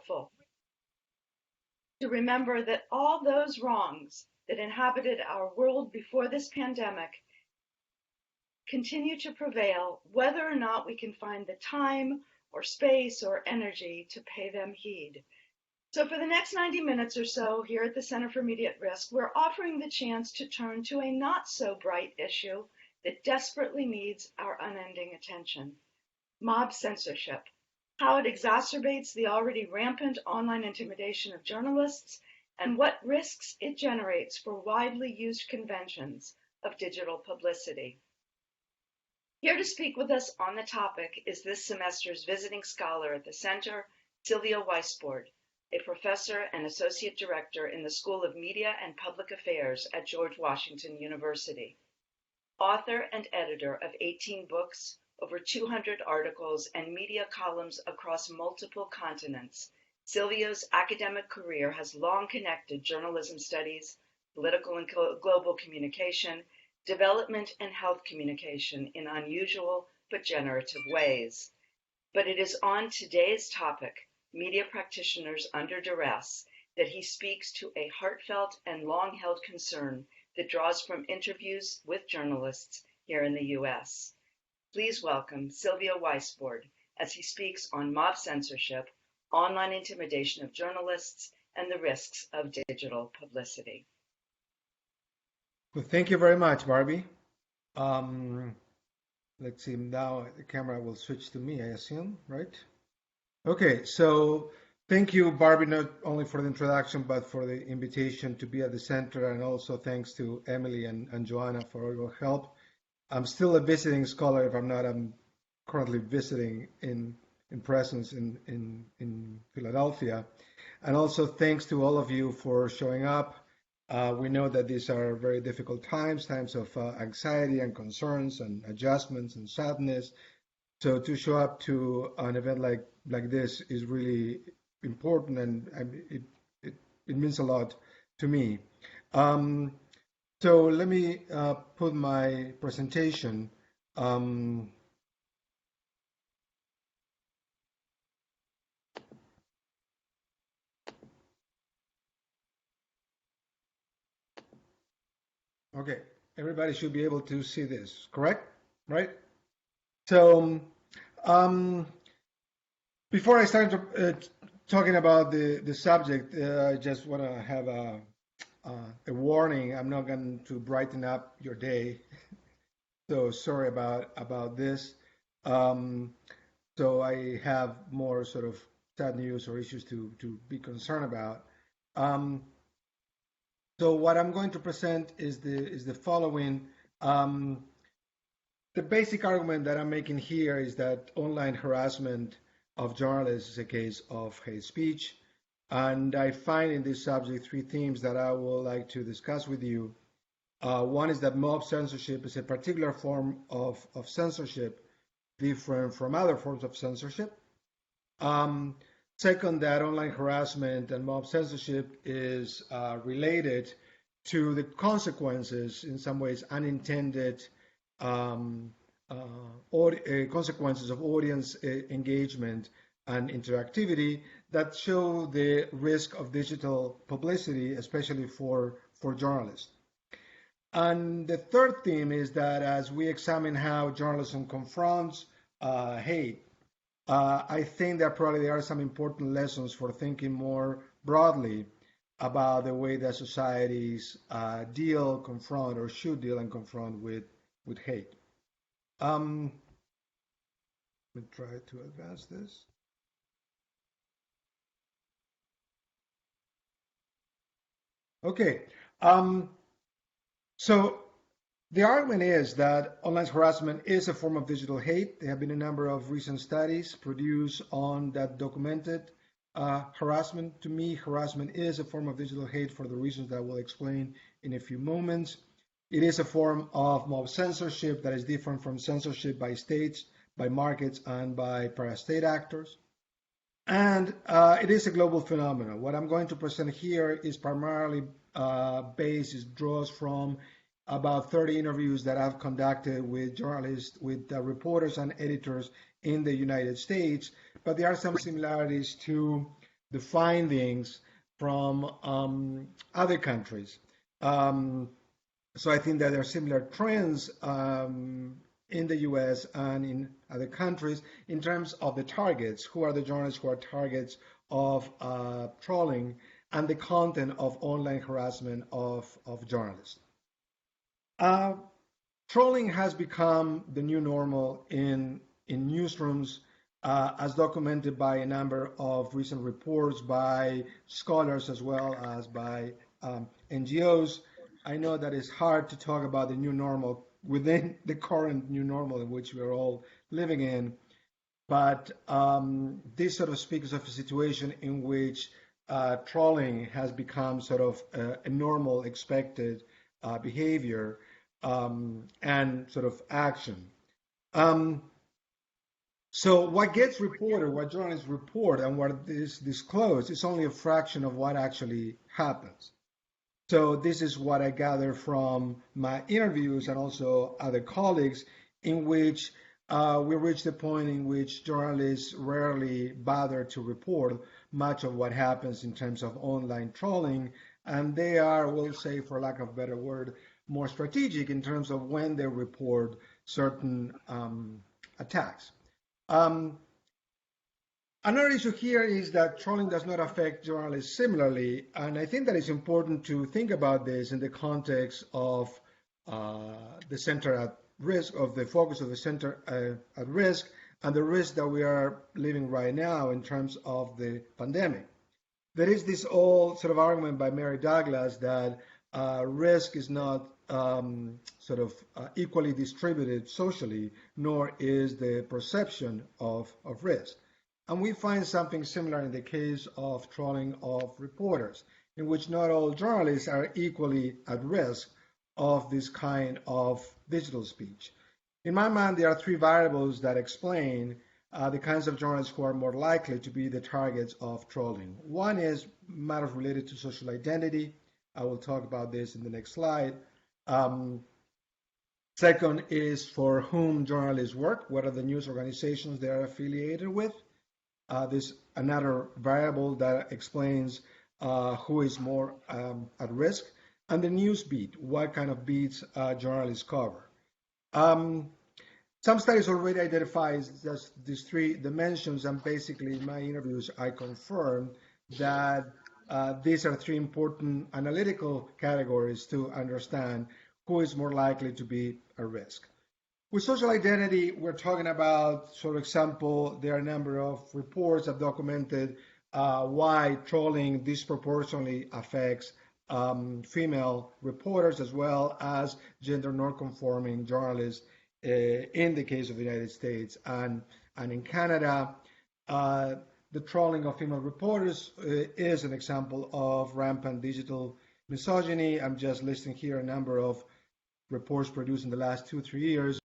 helpful to remember that all those wrongs that inhabited our world before this pandemic continue to prevail, whether or not we can find the time or space or energy to pay them heed. So for the next 90 minutes or so here at the Center for Media at Risk, we're offering the chance to turn to a not so bright issue that desperately needs our unending attention: mob censorship, how it exacerbates the already rampant online intimidation of journalists, and what risks it generates for widely used conventions of digital publicity. Here to speak with us on the topic is this semester's visiting scholar at the Center, Silvio Waisbord, a professor and associate director in the School of Media and Public Affairs at George Washington University. Author and editor of 18 books, over 200 articles, and media columns across multiple continents, Silvio's academic career has long connected journalism studies, political and global communication, development and health communication in unusual but generative ways. But it is on today's topic, media practitioners under duress, that he speaks to a heartfelt and long-held concern that draws from interviews with journalists here in the U.S. Please welcome Silvio Waisbord as he speaks on mob censorship, online intimidation of journalists, and the risks of digital publicity. Well, thank you very much, Barbie. Let's see, now the camera will switch to me, I assume, right? Okay, so thank you, Barbie, not only for the introduction, but for the invitation to be at the center, and also thanks to Emily and Joanna for all your help. I'm still a visiting scholar. If I'm not, I'm currently visiting in presence in Philadelphia. And also thanks to all of you for showing up. We know that these are very difficult times of anxiety and concerns and adjustments and sadness. So to show up to an event like this is really important, and it means a lot to me. So let me put my presentation. Okay, everybody should be able to see this, correct? Right? So before I start talking about the subject, I just want to have a warning. I'm not going to brighten up your day, so sorry about this. So I have more sort of sad news or issues to be concerned about. So what I'm going to present is the following. The basic argument that I'm making here is that online harassment of journalists is a case of hate speech. And I find in this subject three themes that I would like to discuss with you. One is that mob censorship is a particular form of censorship different from other forms of censorship. Second, that online harassment and mob censorship is related to the consequences, in some ways unintended consequences of audience engagement and interactivity that show the risk of digital publicity, especially for journalists. And the third theme is that as we examine how journalism confronts hate, I think that probably there are some important lessons for thinking more broadly about the way that societies confront, or should deal and confront with hate. Let me try to advance this. Okay. So the argument is that online harassment is a form of digital hate. There have been a number of recent studies produced on that documented harassment. To me, harassment is a form of digital hate for the reasons that I will explain in a few moments. It is a form of mob censorship that is different from censorship by states, by markets, and by parastate actors. And it is a global phenomenon. What I'm going to present here is primarily draws from about 30 interviews that I've conducted with journalists, with reporters and editors in the United States, but there are some similarities to the findings from other countries. So I think that there are similar trends in the US and in other countries in terms of the targets. Who are the journalists who are targets of trolling and the content of online harassment of journalists? Trolling has become the new normal in newsrooms, as documented by a number of recent reports by scholars as well as by NGOs. I know that it's hard to talk about the new normal within the current new normal in which we're all living in, but this sort of speaks of a situation in which trolling has become sort of a normal, expected behavior and sort of action. So what gets reported, what journalists report, and what is disclosed is only a fraction of what actually happens. So this is what I gather from my interviews and also other colleagues, in which we reach the point in which journalists rarely bother to report much of what happens in terms of online trolling, and they are, we'll say, for lack of a better word, more strategic in terms of when they report certain attacks. Another issue here is that trolling does not affect journalists similarly, and I think that it's important to think about this in the context of the center at risk, of the focus of the center at risk, and the risk that we are living right now in terms of the pandemic. There is this old sort of argument by Mary Douglas that risk is not equally distributed socially, nor is the perception of risk. And we find something similar in the case of trolling of reporters, in which not all journalists are equally at risk of this kind of digital speech. In my mind, there are three variables that explain the kinds of journalists who are more likely to be the targets of trolling. One is matters related to social identity. I will talk about this in the next slide. Second is for whom journalists work, what are the news organizations they are affiliated with. This another variable that explains who is more at risk, and the news beat, what kind of beats journalists cover. Some studies already identify these three dimensions, and basically in my interviews I confirmed that these are three important analytical categories to understand who is more likely to be at risk. With social identity, we're talking about, for example, there are a number of reports that documented why trolling disproportionately affects female reporters as well as gender non-conforming journalists in the case of the United States and in Canada. The trolling of female reporters is an example of rampant digital misogyny. I'm just listing here a number of reports produced in the last 2-3 years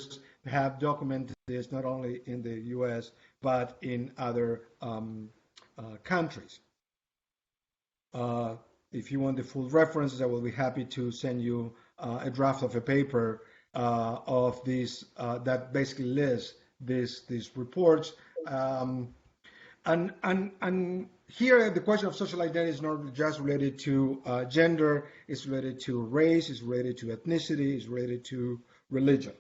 have documented this not only in the US but in other countries. If you want the full references, I will be happy to send you a draft of a paper of these that basically lists these reports. And here the question of social identity is not just related to gender, it's related to race, it's related to ethnicity, it's related to religion.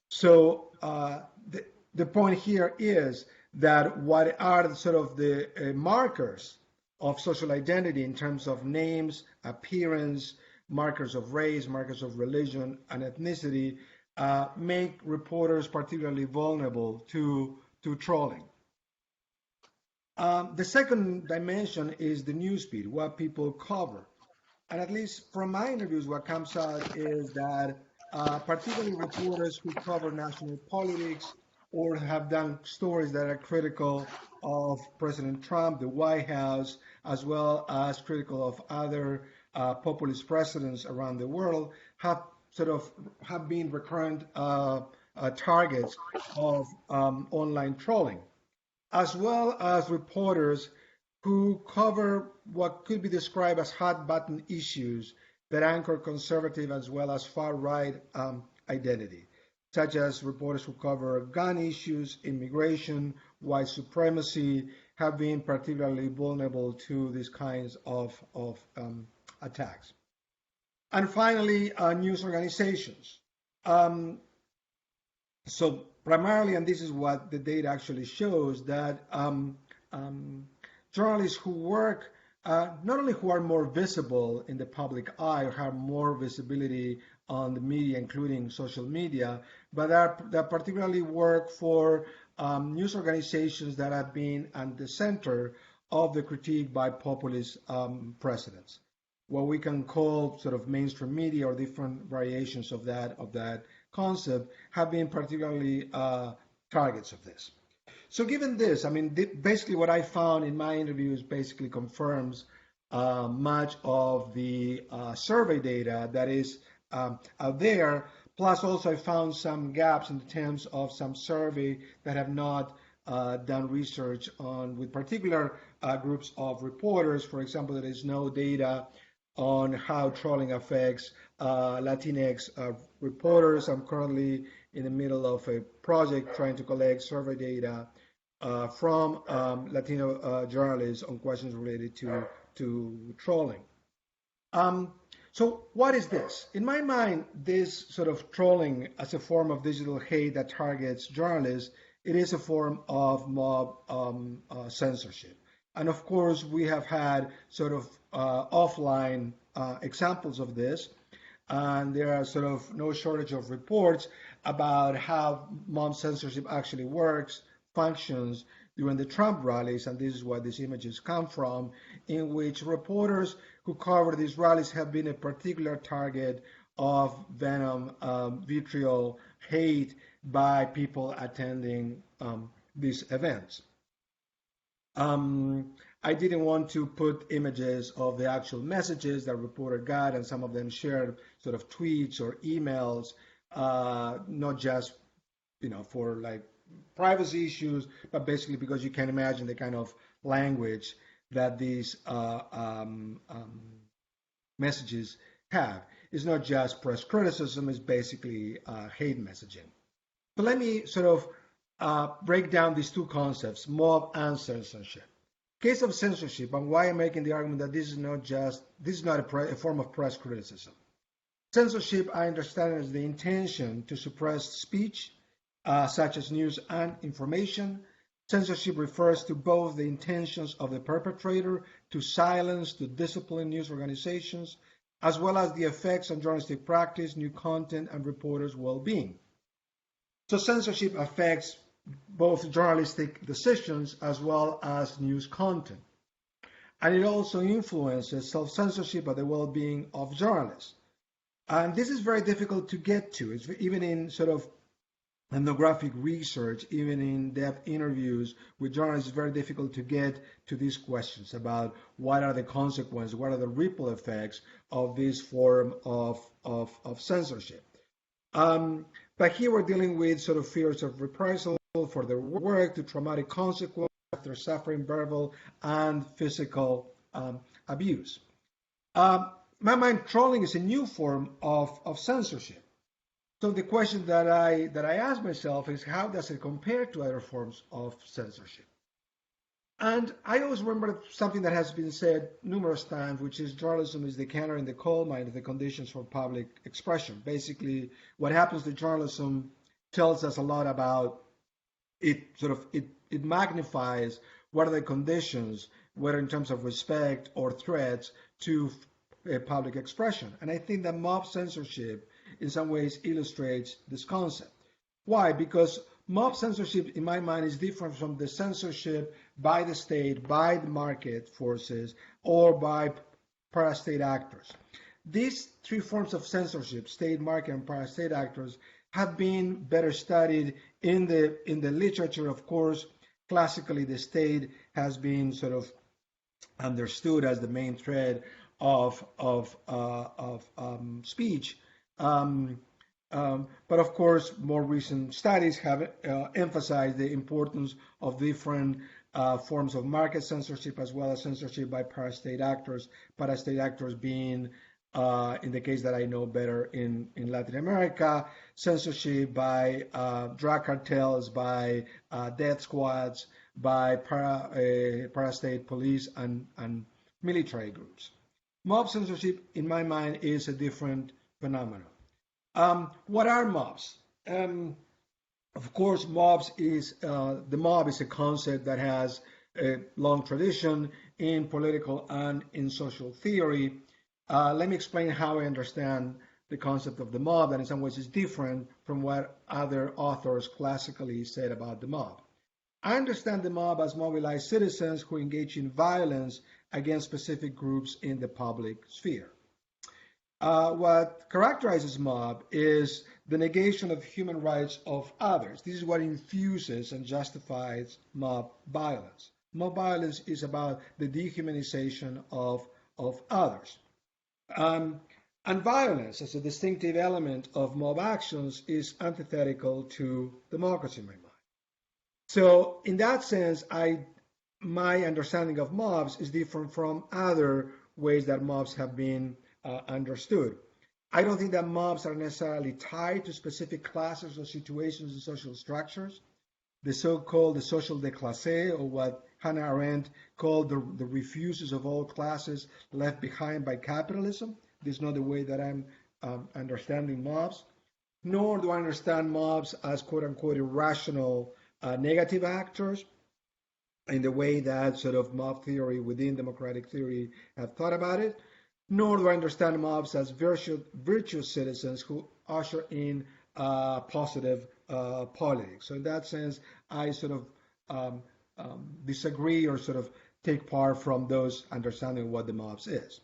So the point here is that what are sort of the markers of social identity in terms of names, appearance, markers of race, markers of religion, and ethnicity make reporters particularly vulnerable to trolling. The second dimension is the newsfeed, what people cover. And at least from my interviews, what comes out is that particularly reporters who cover national politics or have done stories that are critical of President Trump, the White House, as well as critical of other populist presidents around the world, have been recurrent targets of online trolling, as well as reporters who cover what could be described as hot button issues that anchor conservative as well as far-right identity, such as reporters who cover gun issues, immigration, white supremacy, have been particularly vulnerable to these kinds of attacks. And finally, news organizations. So primarily, and this is what the data actually shows, that journalists who work, not only who are more visible in the public eye or have more visibility on the media, including social media, but that particularly work for news organizations that have been at the center of the critique by populist presidents, what we can call sort of mainstream media or different variations of that concept, have been particularly targets of this. So given this, I mean, basically what I found in my interviews basically confirms much of the survey data that is out there. Plus, also I found some gaps in terms of some survey that have not done research on with particular groups of reporters. For example, there is no data on how trolling affects Latinx reporters. I'm currently in the middle of a project trying to collect survey data from Latino journalists on questions related to trolling. So what is this? In my mind, this sort of trolling as a form of digital hate that targets journalists, it is a form of mob censorship. And of course, we have had sort of offline examples of this. And there are sort of no shortage of reports about how mob censorship actually works, functions during the Trump rallies, and this is where these images come from, in which reporters who cover these rallies have been a particular target of venom, vitriol, hate by people attending these events. I didn't want to put images of the actual messages that reporter got, and some of them shared sort of tweets or emails, not just for like privacy issues, but basically because you can imagine the kind of language that these messages have. It's not just press criticism, it's basically hate messaging. So let me sort of break down these two concepts, mob and censorship. Case of censorship, and why I'm making the argument that this is not a form of press criticism. Censorship, I understand, as the intention to suppress speech, such as news and information. Censorship refers to both the intentions of the perpetrator to silence, to discipline news organizations, as well as the effects on journalistic practice, new content, and reporters' well-being. So censorship affects both journalistic decisions as well as news content. And it also influences self-censorship and the well-being of journalists. And this is very difficult to get to. It's even in sort of ethnographic research, even in-depth interviews with journalists, it's very difficult to get to these questions about what are the consequences, what are the ripple effects of this form of censorship. But here we're dealing with sort of fears of reprisal for their work, to traumatic consequences after suffering verbal and physical abuse. In my mind, trolling is a new form of censorship. So the question that I ask myself is, how does it compare to other forms of censorship? And I always remember something that has been said numerous times, which is journalism is the canary in the coal mine of the conditions for public expression. Basically, what happens to journalism tells us a lot about it. It magnifies what are the conditions, whether in terms of respect or threats to public expression. And I think that mob censorship in some ways illustrates this concept. Why? Because mob censorship, in my mind, is different from the censorship by the state, by the market forces, or by parastate actors. These three forms of censorship, state, market, and parastate actors, have been better studied in the literature. Of course, classically, the state has been sort of understood as the main thread of speech. But of course, more recent studies have emphasized the importance of different forms of market censorship as well as censorship by parastate actors being, in the case that I know better in Latin America, censorship by drug cartels, by death squads, by para-state police and military groups. Mob censorship, in my mind, is a different phenomenon. What are mobs? Of course, the mob is a concept that has a long tradition in political and in social theory. Let me explain how I understand the concept of the mob, that in some ways is different from what other authors classically said about the mob. I understand the mob as mobilized citizens who engage in violence against specific groups in the public sphere. What characterizes mob is the negation of human rights of others. This is what infuses and justifies mob violence. Mob violence is about the dehumanization of others. And violence as a distinctive element of mob actions is antithetical to democracy in my mind. So in that sense, my understanding of mobs is different from other ways that mobs have been understood. I don't think that mobs are necessarily tied to specific classes or situations and social structures. The so-called the social déclassé, or what Hannah Arendt called the refuses of all classes left behind by capitalism. This is not the way that I'm understanding mobs, nor do I understand mobs as quote-unquote irrational negative actors in the way that sort of mob theory within democratic theory have thought about it, nor do I understand mobs as virtuous citizens who usher in positive politics. So in that sense, I sort of disagree or sort of take part from those understanding what the mobs is.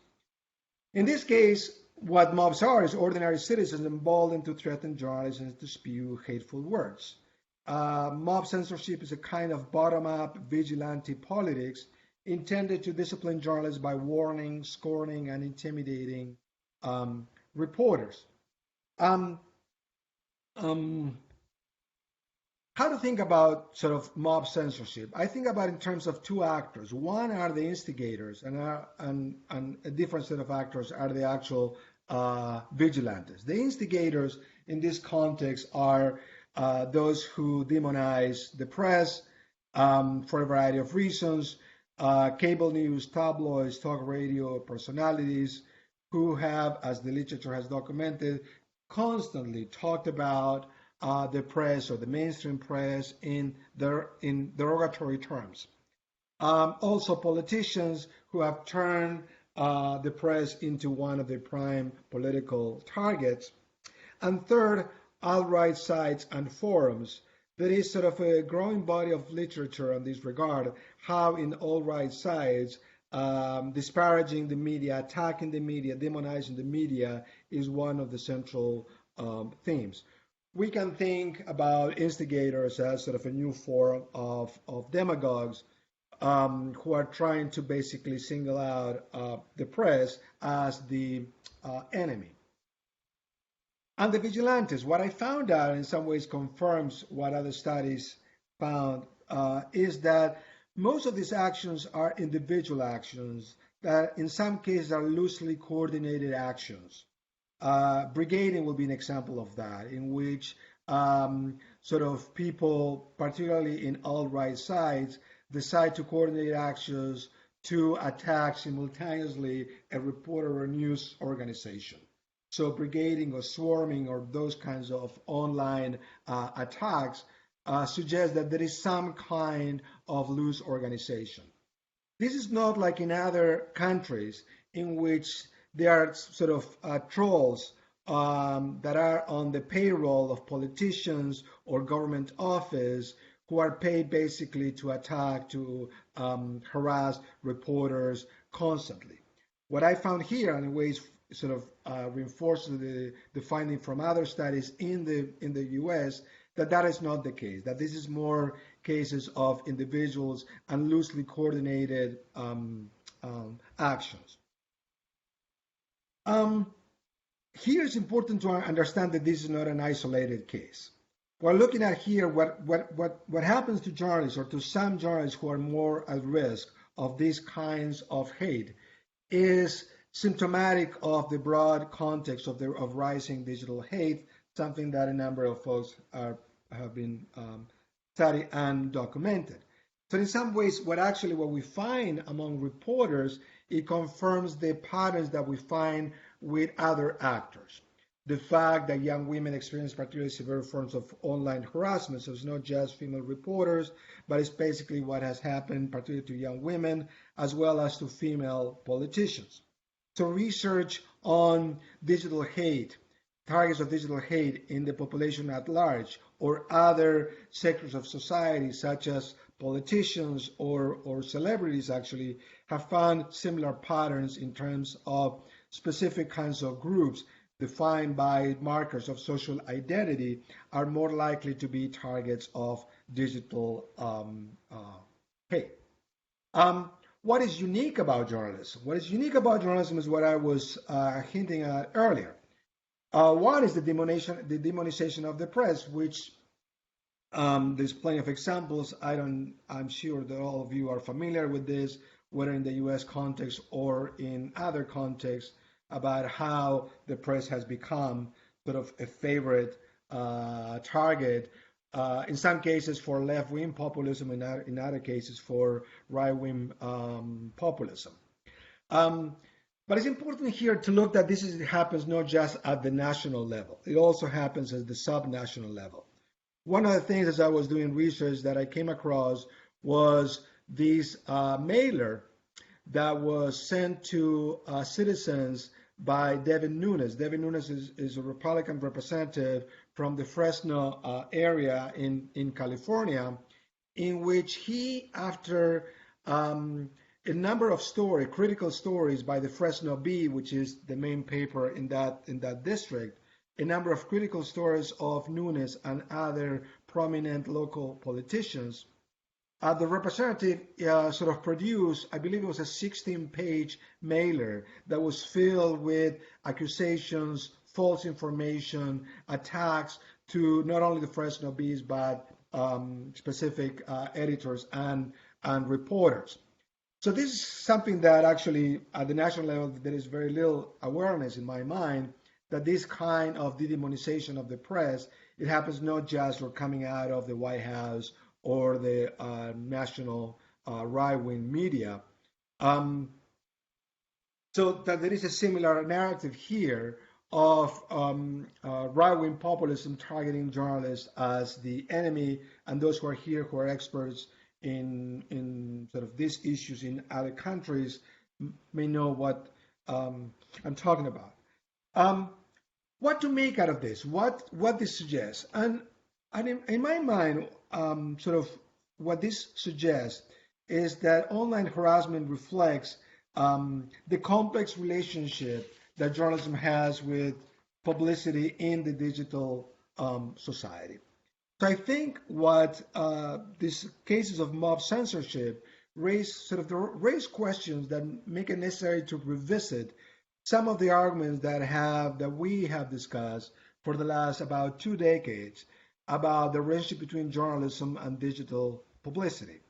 In this case, what mobs are is ordinary citizens emboldened to threaten journalists and to spew hateful words. Mob censorship is a kind of bottom-up vigilante politics intended to discipline journalists by warning, scorning, and intimidating reporters. How to think about sort of mob censorship? I think about it in terms of two actors. One are the instigators, and a different set of actors are the actual vigilantes. The instigators in this context are those who demonize the press for a variety of reasons, cable news, tabloids, talk radio personalities who have, as the literature has documented, constantly talked about the press or the mainstream press in derogatory terms. Also politicians who have turned the press into one of their prime political targets. And third, alt-right sites and forums. There is sort of a growing body of literature in this regard, how in alt-right sites, disparaging the media, attacking the media, demonizing the media is one of the central themes. We can think about instigators as sort of a new form of demagogues who are trying to basically single out the press as the enemy. And the vigilantes, what I found out in some ways confirms what other studies found, is that most of these actions are individual actions that in some cases are loosely coordinated actions. Brigading will be an example of that, in which sort of people, particularly in alt-right sites, decide to coordinate actions to attack simultaneously a reporter or news organization. So brigading or swarming or those kinds of online attacks suggest that there is some kind of loose organization. This is not like in other countries in which there are sort of trolls that are on the payroll of politicians or government office who are paid basically to attack, to harass reporters constantly. What I found here, in ways, sort of reinforces the finding from other studies in the U.S. that is not the case. That this is more cases of individuals and loosely coordinated actions. Here it's important to understand that this is not an isolated case. We're looking at here what happens to journalists or to some journalists who are more at risk of these kinds of hate is symptomatic of the broad context of rising digital hate, something that a number of folks have been studied and documented. So in some ways, what we find among reporters, it confirms the patterns that we find with other actors. The fact that young women experience particularly severe forms of online harassment, so it's not just female reporters, but it's basically what has happened, particularly to young women, as well as to female politicians. So research on digital hate, targets of digital hate in the population at large, or other sectors of society, such as politicians or celebrities, actually have found similar patterns in terms of specific kinds of groups defined by markers of social identity are more likely to be targets of digital hate. What is unique about journalism? What is unique about journalism is what I was hinting at earlier. One is the demonization of the press, which there's plenty of examples. I'm sure that all of you are familiar with this, whether in the U.S. context or in other contexts, about how the press has become sort of a favorite target, in some cases for left-wing populism, in other cases for right-wing populism. But it's important here to look that happens not just at the national level. It also happens at the subnational level. One of the things as I was doing research that I came across was this mailer that was sent to citizens by Devin Nunes. Devin Nunes is a Republican representative from the Fresno area in California, in which he, after a number of critical stories by the Fresno Bee, which is the main paper in that district, a number of critical stories of Nunes and other prominent local politicians. The representative sort of produced, I believe it was a 16-page mailer that was filled with accusations, false information, attacks to not only the Fresno Bees, but specific editors and reporters. So this is something that actually at the national level there is very little awareness in my mind, that this kind of demonization of the press, it happens not just or coming out of the White House or the national right-wing media. So that there is a similar narrative here of right-wing populism targeting journalists as the enemy, and those who are here who are experts in sort of these issues in other countries may know what I'm talking about. What to make out of this? What this suggests? And in my mind, sort of what this suggests is that online harassment reflects the complex relationship that journalism has with publicity in the digital society. So I think what these cases of mob censorship raise questions that make it necessary to revisit some of the arguments that we have discussed for the last about 2 decades about the relationship between journalism and digital publicity.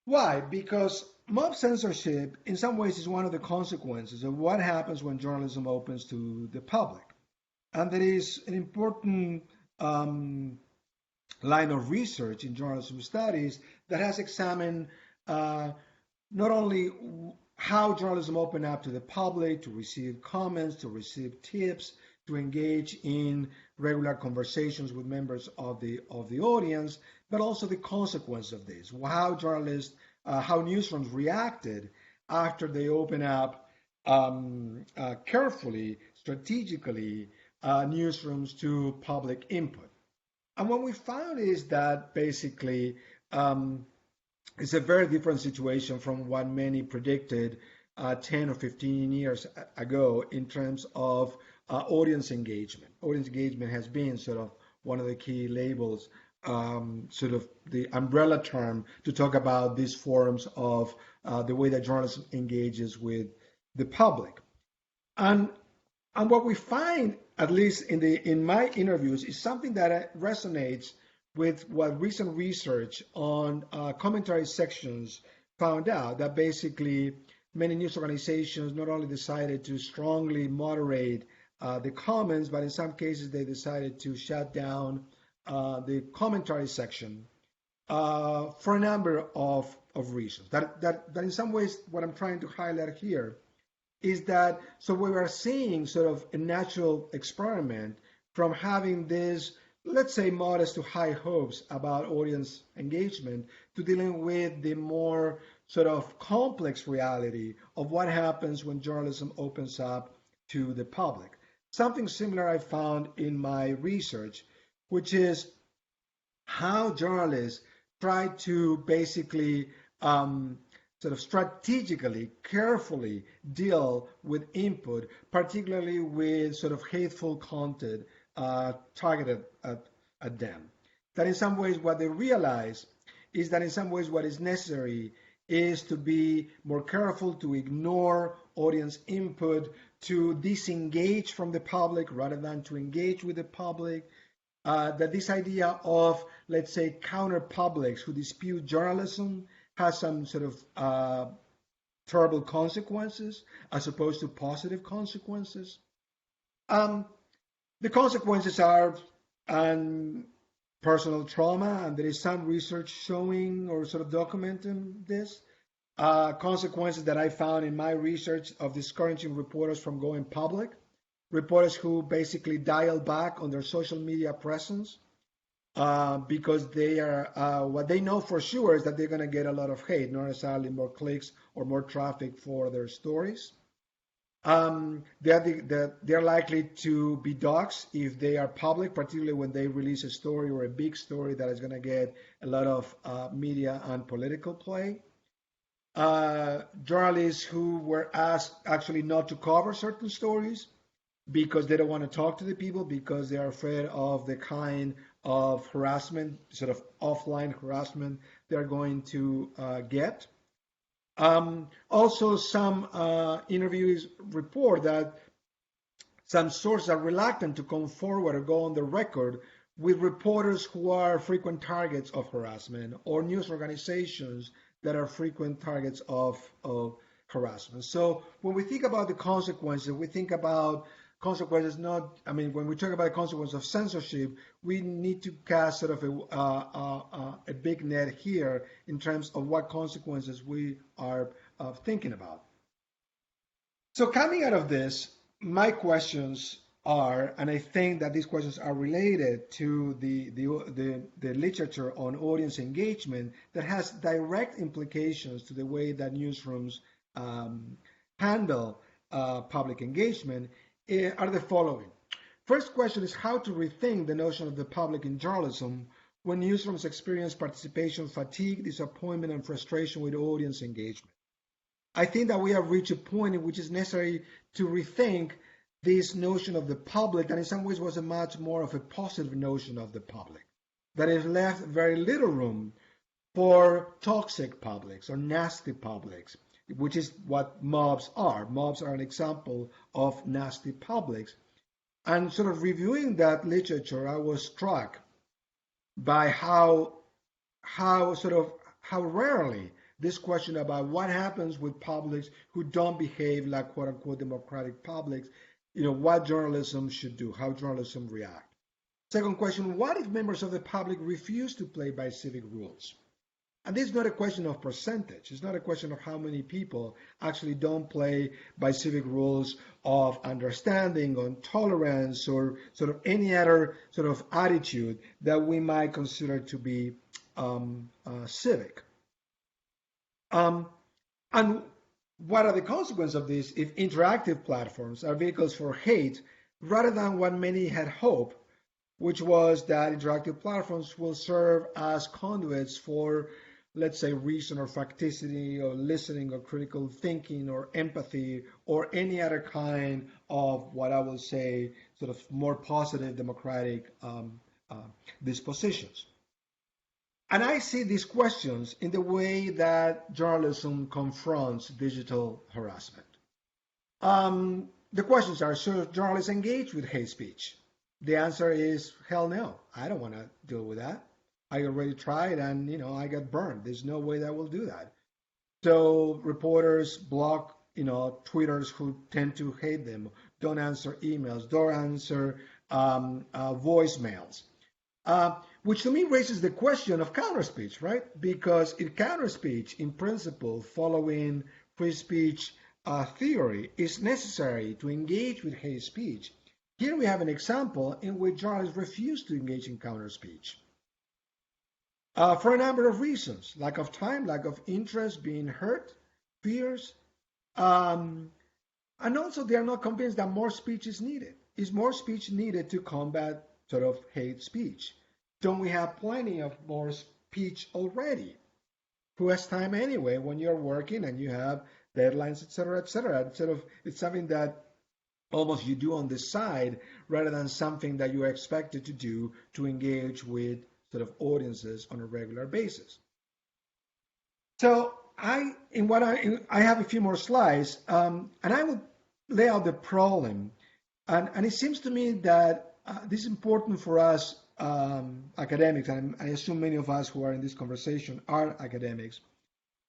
Why? Because mob censorship in some ways is one of the consequences of what happens when journalism opens to the public. And there is an important line of research in journalism studies that has examined not only how journalism opened up to the public, to receive comments, to receive tips, to engage in regular conversations with members of the audience, but also the consequence of this, how journalists, how newsrooms reacted after they open up carefully, strategically, newsrooms to public input. And what we found is that basically it's a very different situation from what many predicted 10 or 15 years ago in terms of audience engagement. Audience engagement has been sort of one of the key labels, sort of the umbrella term to talk about these forms of the way that journalism engages with the public. And what we find, at least in my interviews, is something that resonates with what recent research on commentary sections found out, that basically many news organizations not only decided to strongly moderate the comments, but in some cases they decided to shut down the commentary section for a number of reasons. That in some ways, what I'm trying to highlight here is that so we are seeing sort of a natural experiment from having this, let's say, modest to high hopes about audience engagement to dealing with the more sort of complex reality of what happens when journalism opens up to the public. Something similar I found in my research, which is how journalists try to basically sort of strategically, carefully deal with input, particularly with sort of hateful content targeted at them. That in some ways what they realize is that in some ways what is necessary is to be more careful, to ignore audience input, to disengage from the public rather than to engage with the public, that this idea of, let's say, counter publics who dispute journalism has some sort of terrible consequences as opposed to positive consequences. The consequences are personal trauma, and there is some research showing or sort of documenting this. Consequences that I found in my research of discouraging reporters from going public, reporters who basically dial back on their social media presence because they are what they know for sure is that they're going to get a lot of hate, not necessarily more clicks or more traffic for their stories. They're likely to be doxxed if they are public, particularly when they release a story or a big story that is going to get a lot of media and political play. Journalists who were asked actually not to cover certain stories because they don't want to talk to the people because they are afraid of the kind of harassment, sort of offline harassment they're going to get. Also, some interviewees report that some sources are reluctant to come forward or go on the record with reporters who are frequent targets of harassment or news organizations that are frequent targets of harassment. So when we think about the consequences, we think about consequences not, I mean, when we talk about the consequence of censorship, we need to cast sort of a big net here in terms of what consequences we are thinking about. So coming out of this, my questions are, and I think that these questions are related to the literature on audience engagement that has direct implications to the way that newsrooms handle public engagement, are the following. First question is how to rethink the notion of the public in journalism when newsrooms experience participation fatigue, disappointment, and frustration with audience engagement. I think that we have reached a point in which it's necessary to rethink this notion of the public that in some ways was a much more of a positive notion of the public, that it left very little room for toxic publics or nasty publics, which is what mobs are. Mobs are an example of nasty publics. And sort of reviewing that literature, I was struck by how rarely this question about what happens with publics who don't behave like quote unquote democratic publics, what journalism should do, how journalism react. Second question, what if members of the public refuse to play by civic rules? And this is not a question of percentage. It's not a question of how many people actually don't play by civic rules of understanding, on tolerance, or sort of any other sort of attitude that we might consider to be civic. And what are the consequences of this if interactive platforms are vehicles for hate rather than what many had hoped, which was that interactive platforms will serve as conduits for, let's say, reason or facticity or listening or critical thinking or empathy or any other kind of what I will say sort of more positive democratic dispositions. And I see these questions in the way that journalism confronts digital harassment. The questions are, should journalists engage with hate speech? The answer is, hell no. I don't want to deal with that. I already tried and, I got burned. There's no way that I will do that. So reporters block, tweeters who tend to hate them, don't answer emails, don't answer voicemails. which to me raises the question of counterspeech, right? Because in counterspeech, in principle, following free speech theory, is necessary to engage with hate speech. Here we have an example in which journalists refuse to engage in counterspeech for a number of reasons: lack of time, lack of interest, being hurt, fears, um, and also they are not convinced that more speech is needed. Is more speech needed to combat sort of hate speech? Don't we have plenty of more speech already? Who has time anyway when you're working and you have deadlines, et cetera, et cetera? It's something that almost you do on the side rather than something that you are expected to do to engage with sort of audiences on a regular basis. So I have a few more slides, and I will lay out the problem, and it seems to me that this is important for us academics, and I assume many of us who are in this conversation are academics,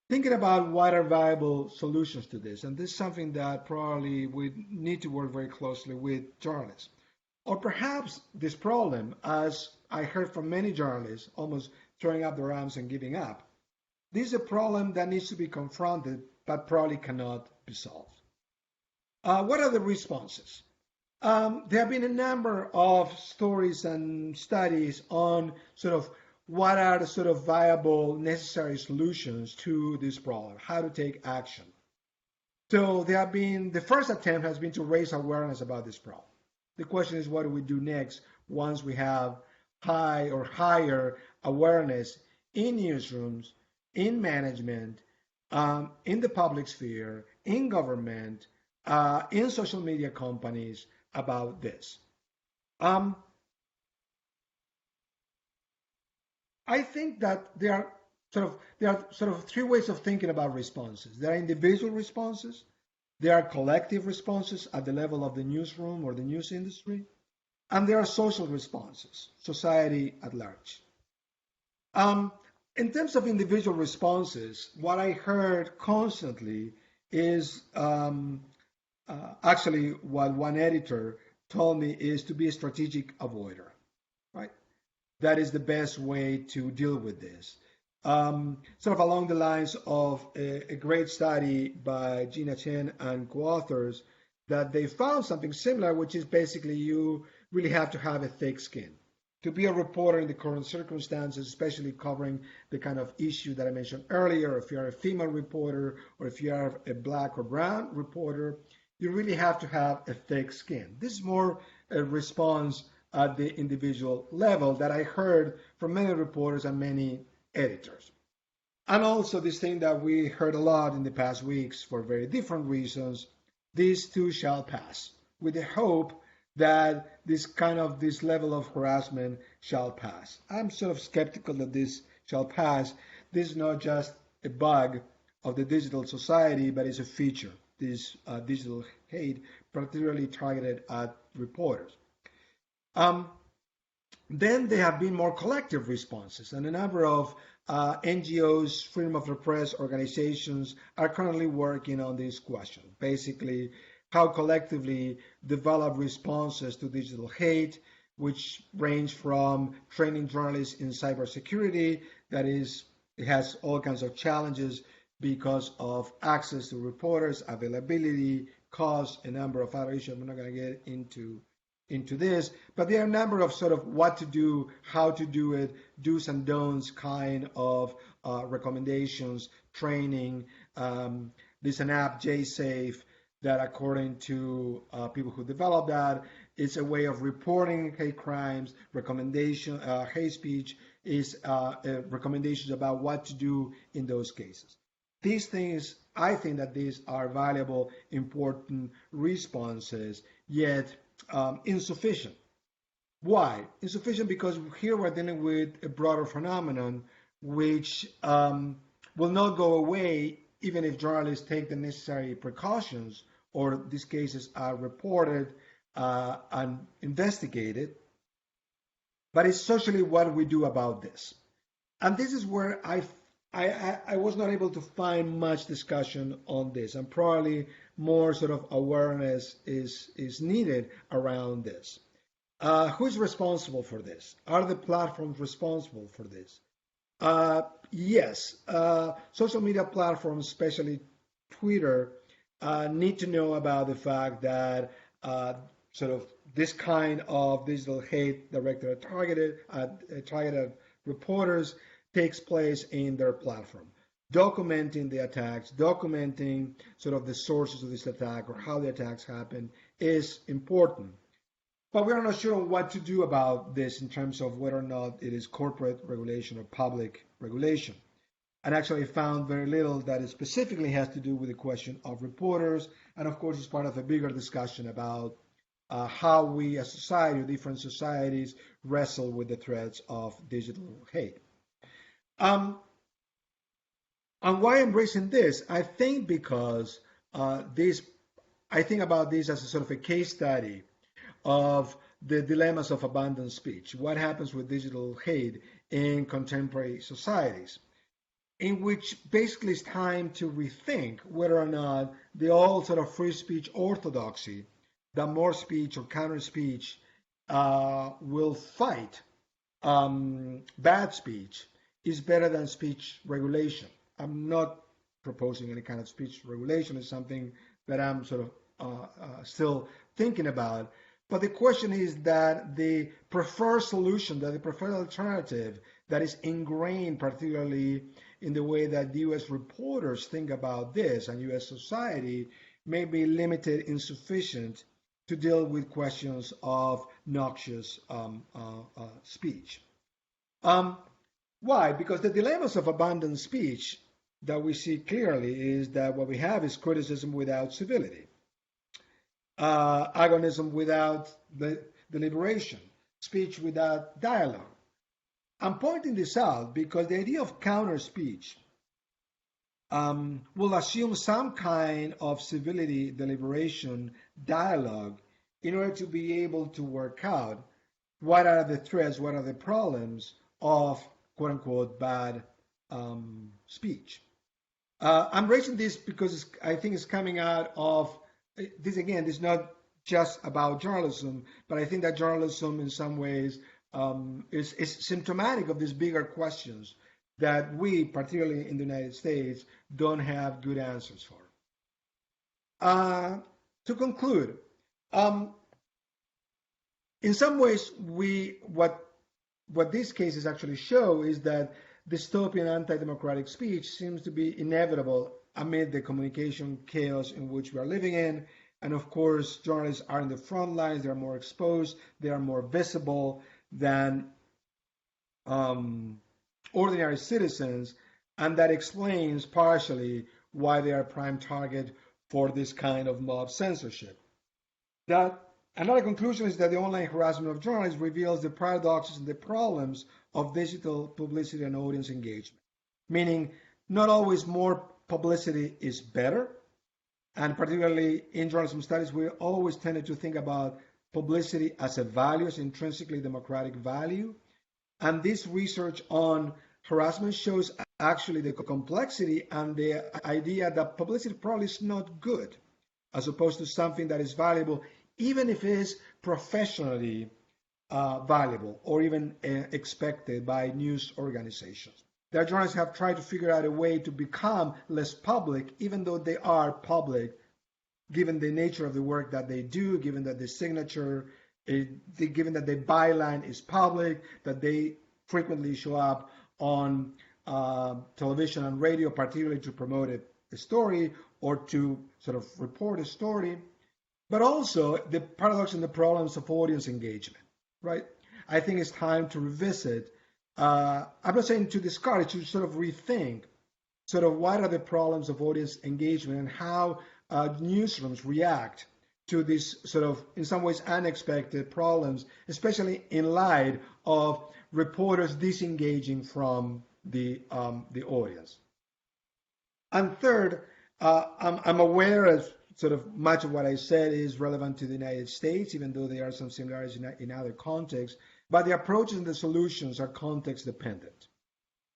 thinking about what are viable solutions to this. And this is something that probably we need to work very closely with journalists. Or perhaps this problem, as I heard from many journalists, almost throwing up their arms and giving up, this is a problem that needs to be confronted, but probably cannot be solved. What are the responses? There have been a number of stories and studies on sort of what are the sort of viable, necessary solutions to this problem, how to take action. So the first attempt has been to raise awareness about this problem. The question is, what do we do next once we have high or higher awareness in newsrooms, in management, in the public sphere, in government, in social media companies about this? I think that there are sort of three ways of thinking about responses. There are individual responses, there are collective responses at the level of the newsroom or the news industry, and there are social responses, society at large. In terms of individual responses, what I heard constantly is actually what one editor told me is to be a strategic avoider, right? That is the best way to deal with this. Sort of along the lines of a great study by Gina Chen and co-authors, that they found something similar, which is basically you really have to have a thick skin to be a reporter in the current circumstances, especially covering the kind of issue that I mentioned earlier. If you're a female reporter or if you are a black or brown reporter, you really have to have a thick skin. This is more a response at the individual level that I heard from many reporters and many editors. And also this thing that we heard a lot in the past weeks for very different reasons, this too shall pass, with the hope that this level of harassment shall pass. I'm sort of skeptical that this shall pass. This is not just a bug of the digital society, but it's a feature, this digital hate, particularly targeted at reporters. Then there have been more collective responses, and a number of NGOs, freedom of the press organizations are currently working on this question. Basically, how collectively develop responses to digital hate, which range from training journalists in cybersecurity, that is, it has all kinds of challenges because of access to reporters, availability, cost, a number of other issues. I'm not going to get into this, but there are a number of sort of what to do, how to do it, do's and don'ts kind of recommendations, training. There's an app, JSafe, that according to people who developed that, it's a way of reporting hate crimes. Hate speech is recommendations about what to do in those cases. These things, I think that these are valuable, important responses, yet insufficient. Why? Insufficient because here we're dealing with a broader phenomenon which will not go away even if journalists take the necessary precautions or these cases are reported and investigated. But it's socially what we do about this. And this is where I was not able to find much discussion on this, and probably more sort of awareness is needed around this. Who's responsible for this? Are the platforms responsible for this? Yes, social media platforms, especially Twitter, need to know about the fact that sort of this kind of digital hate directed at targeted reporters takes place in their platform. Documenting the attacks, documenting sort of the sources of this attack or how the attacks happen is important. But we are not sure what to do about this in terms of whether or not it is corporate regulation or public regulation. And actually found very little that it specifically has to do with the question of reporters. And of course, it's part of a bigger discussion about how we as society, different societies, wrestle with the threats of digital hate. And why I'm raising this? I think because I think about this as a sort of a case study of the dilemmas of abandoned speech. What happens with digital hate in contemporary societies, in which basically it's time to rethink whether or not the old sort of free speech orthodoxy, that more speech or counter speech will fight bad speech, is better than speech regulation. I'm not proposing any kind of speech regulation. It's something that I'm sort of still thinking about. But the question is that the preferred solution, that the preferred alternative that is ingrained particularly in the way that U.S. reporters think about this and U.S. society may be limited, insufficient to deal with questions of noxious speech. Why? Because the dilemmas of abandoned speech that we see clearly is that what we have is criticism without civility. Agonism without deliberation, speech without dialogue. I'm pointing this out because the idea of counter speech will assume some kind of civility, deliberation, dialogue in order to be able to work out what are the threats, what are the problems of quote unquote bad speech. I'm raising this because I think it's coming out of this again, this is not just about journalism, but I think that journalism in some ways is symptomatic of these bigger questions that we, particularly in the United States, don't have good answers for. To conclude, in some ways, what these cases actually show is that dystopian anti-democratic speech seems to be inevitable amid the communication chaos in which we are living in. And of course, journalists are in the front lines, they are more exposed, they are more visible than ordinary citizens, and that explains partially why they are a prime target for this kind of mob censorship. Another conclusion is that the online harassment of journalists reveals the paradoxes and the problems of digital publicity and audience engagement, meaning not always more publicity is better, and particularly in journalism studies, we always tended to think about publicity as a value, as intrinsically democratic value, and this research on harassment shows actually the complexity and the idea that publicity probably is not good, as opposed to something that is valuable, even if it is professionally valuable or even expected by news organizations. That journalists have tried to figure out a way to become less public, even though they are public, given the nature of the work that they do, given that the signature, given that the byline is public, that they frequently show up on television and radio, particularly to promote a story or to sort of report a story, but also the paradox and the problems of audience engagement, right? I think it's time to revisit. I'm not saying to discard it, to sort of rethink sort of what are the problems of audience engagement and how newsrooms react to these sort of, in some ways, unexpected problems, especially in light of reporters disengaging from the audience. And third, I'm aware as sort of much of what I said is relevant to the United States, even though there are some similarities in other contexts, but the approaches and the solutions are context dependent.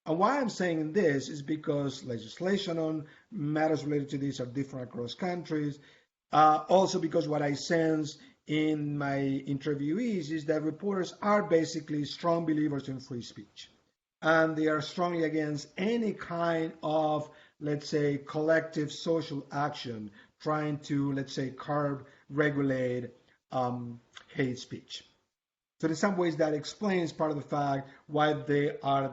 And why I'm saying this is because legislation on matters related to this are different across countries. Also because what I sense in my interviewees is that reporters are basically strong believers in free speech. And they are strongly against any kind of, let's say, collective social action trying to, let's say, curb, regulate hate speech. So in some ways that explains part of the fact why they are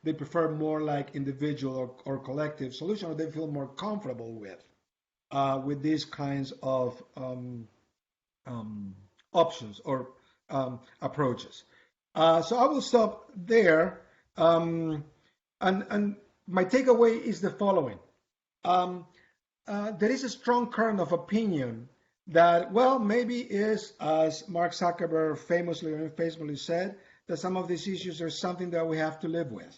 they prefer more like individual or collective solution, or they feel more comfortable with these kinds of options or approaches. So I will stop there. And my takeaway is the following. There is a strong current of opinion that, well, maybe is, as Mark Zuckerberg famously or infamously said, that some of these issues are something that we have to live with.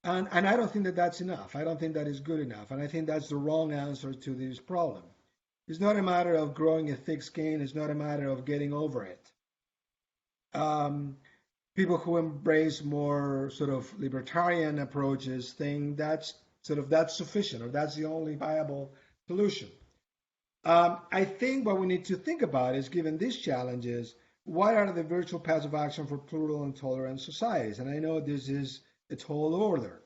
And I don't think that that's enough. I don't think that is good enough. And I think that's the wrong answer to this problem. It's not a matter of growing a thick skin. It's not a matter of getting over it. People who embrace more sort of libertarian approaches think that's sufficient, or that's the only viable solution. I think what we need to think about is, given these challenges, what are the virtual paths of action for plural and tolerant societies? And I know this is a tall order,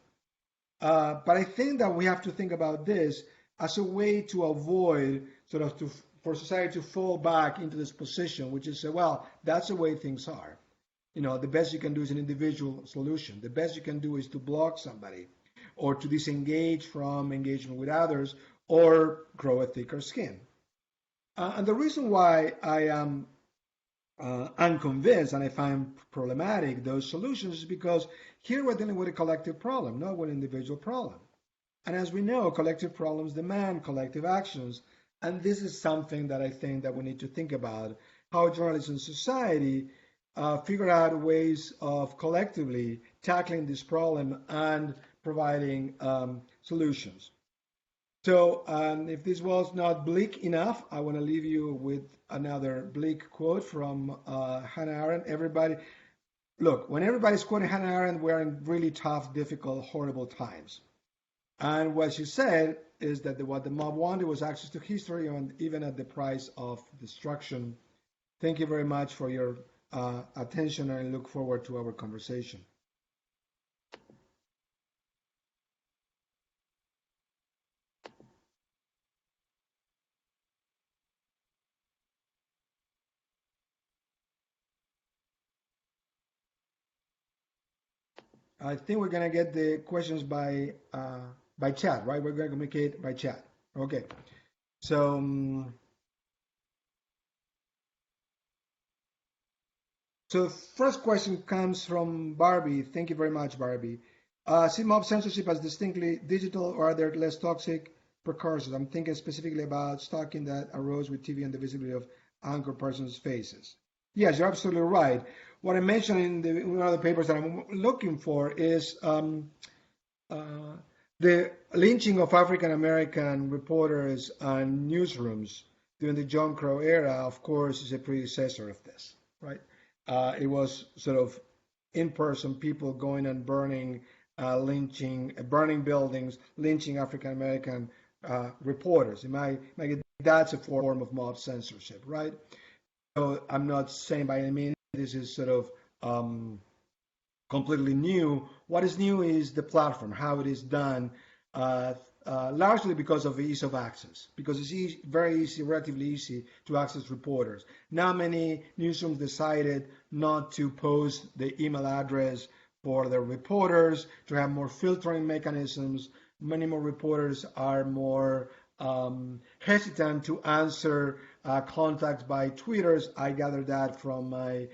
but I think that we have to think about this as a way to avoid for society to fall back into this position, which is, well, that's the way things are. The best you can do is an individual solution. The best you can do is to block somebody, or to disengage from engagement with others, or grow a thicker skin. And the reason why I am unconvinced and I find problematic those solutions is because here we're dealing with a collective problem, not with an individual problem. And as we know, collective problems demand collective actions. And this is something that I think that we need to think about, how journalists and society figure out ways of collectively tackling this problem and providing solutions. So if this was not bleak enough, I want to leave you with another bleak quote from Hannah Arendt. When everybody's quoting Hannah Arendt, we're in really tough, difficult, horrible times. And what she said is that what the mob wanted was access to history, and even at the price of destruction. Thank you very much for your attention, and I look forward to our conversation. I think we're going to get the questions by chat, right? We're going to communicate by chat. Okay. So, first question comes from Barbie. Thank you very much, Barbie. See mob censorship as distinctly digital, or are there less toxic precursors? I'm thinking specifically about stalking that arose with TV and the visibility of anchor persons' faces. Yes, you're absolutely right. What I mentioned in one of the papers that I'm looking for is the lynching of African American reporters and newsrooms during the Jim Crow era, of course, is a predecessor of this, right? It was sort of in-person people going and burning buildings, lynching African American reporters. That's a form of mob censorship, right? So I'm not saying by any means this is sort of completely new. What is new is the platform, how it is done, largely because of the ease of access, because it's relatively easy to access reporters. Now many newsrooms decided not to post the email address for their reporters, to have more filtering mechanisms. Many more reporters are more hesitant to answer contacts by tweeters. I gathered that from my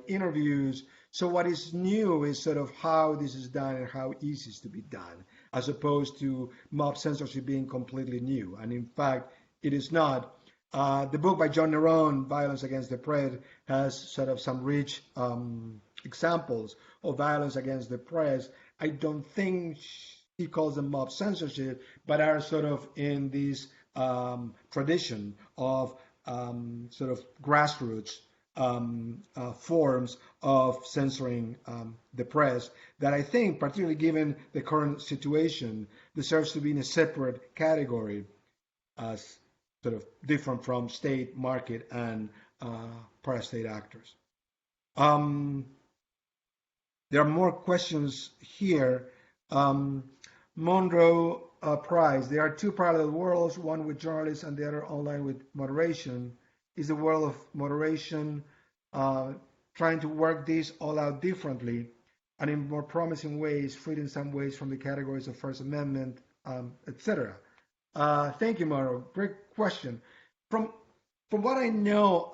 interviews. So what is new is sort of how this is done and how easy it is to be done, as opposed to mob censorship being completely new. And in fact, it is not. The book by John Nerone, Violence Against the Press, has sort of some rich examples of violence against the press. I don't think he calls them mob censorship, but are sort of in this tradition of sort of grassroots forms of censoring the press that I think, particularly given the current situation, deserves to be in a separate category as sort of different from state, market, and parastate actors. There are more questions here. Monroe Price, there are two parallel worlds, one with journalists and the other online with moderation. Is the world of moderation trying to work this all out differently and in more promising ways, freed in some ways from the categories of First Amendment, etc.? Thank you, Monroe. Great question. From what I know,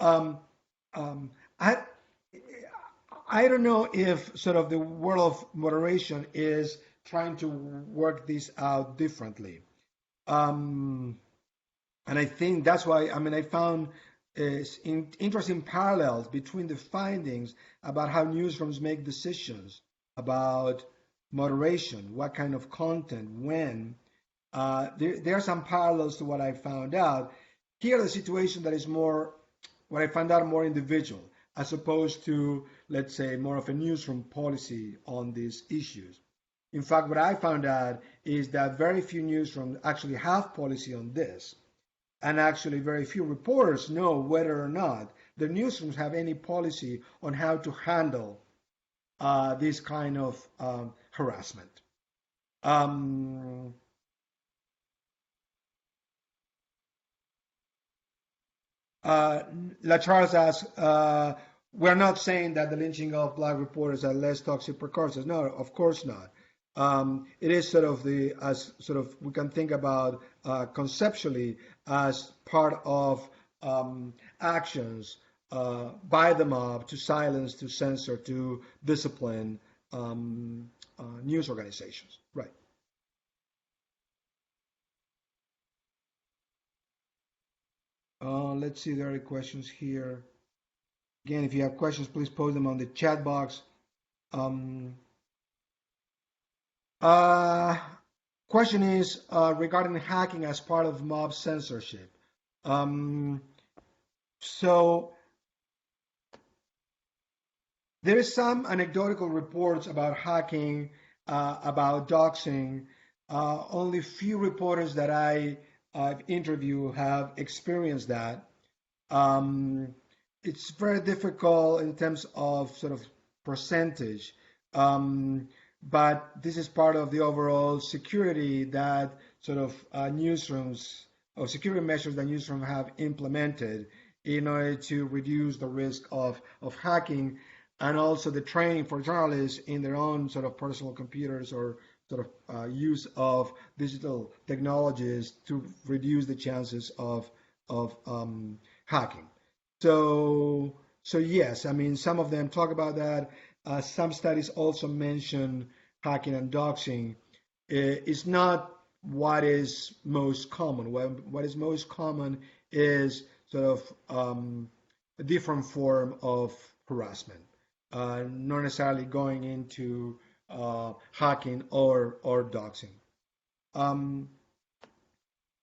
I don't know if sort of the world of moderation is trying to work this out differently. And I think that's why, I found interesting parallels between the findings about how newsrooms make decisions about moderation, what kind of content, when. There are some parallels to what I found out. Here, the situation that is more, what I found out more individual, as opposed to, let's say, more of a newsroom policy on these issues. In fact, what I found out is that very few newsrooms actually have policy on this, and actually very few reporters know whether or not the newsrooms have any policy on how to handle this kind of harassment. La Charles asks, we're not saying that the lynching of black reporters are less toxic precursors. No, of course not. It is sort of we can think about conceptually as part of actions by the mob to silence, to censor, to discipline news organizations. Right. Let's see, there are questions here. Again, if you have questions, please post them on the chat box. Question is regarding hacking as part of mob censorship. So there is some anecdotal reports about hacking, about doxing. Only few reporters that I've interviewed have experienced that. It's very difficult in terms of sort of percentage, but this is part of the overall security that sort of newsrooms or security measures that newsrooms have implemented in order to reduce the risk of hacking, and also the training for journalists in their own sort of personal computers or sort of use of digital technologies to reduce the chances of hacking. So yes, some of them talk about that. Some studies also mention hacking and doxing. It's not what is most common. What is most common is sort of a different form of harassment, not necessarily going into hacking or doxing.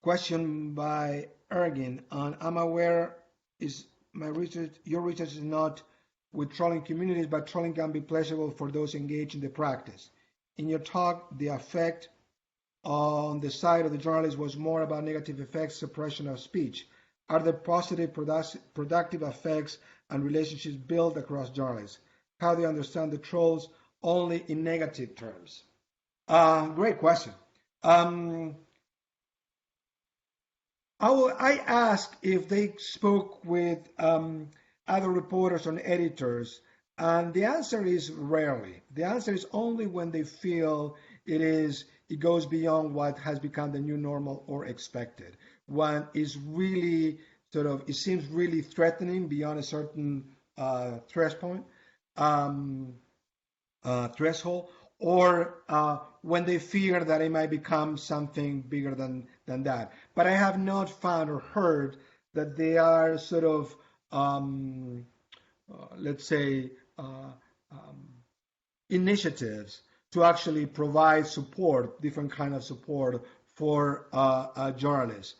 Question by Ergin on, I'm aware your research is not with trolling communities, but trolling can be pleasurable for those engaged in the practice. In your talk, the effect on the side of the journalist was more about negative effects, suppression of speech. Are there positive, productive effects and relationships built across journalists? How do you understand the trolls only in negative terms? Great question. I asked if they spoke with other reporters or editors, and the answer is rarely. The answer is only when they feel it goes beyond what has become the new normal or expected. When is really it seems really threatening beyond a certain threshold, or when they fear that it might become something bigger than that. But I have not found or heard that they are sort of, let's say, initiatives to actually provide support, different kind of support for journalists.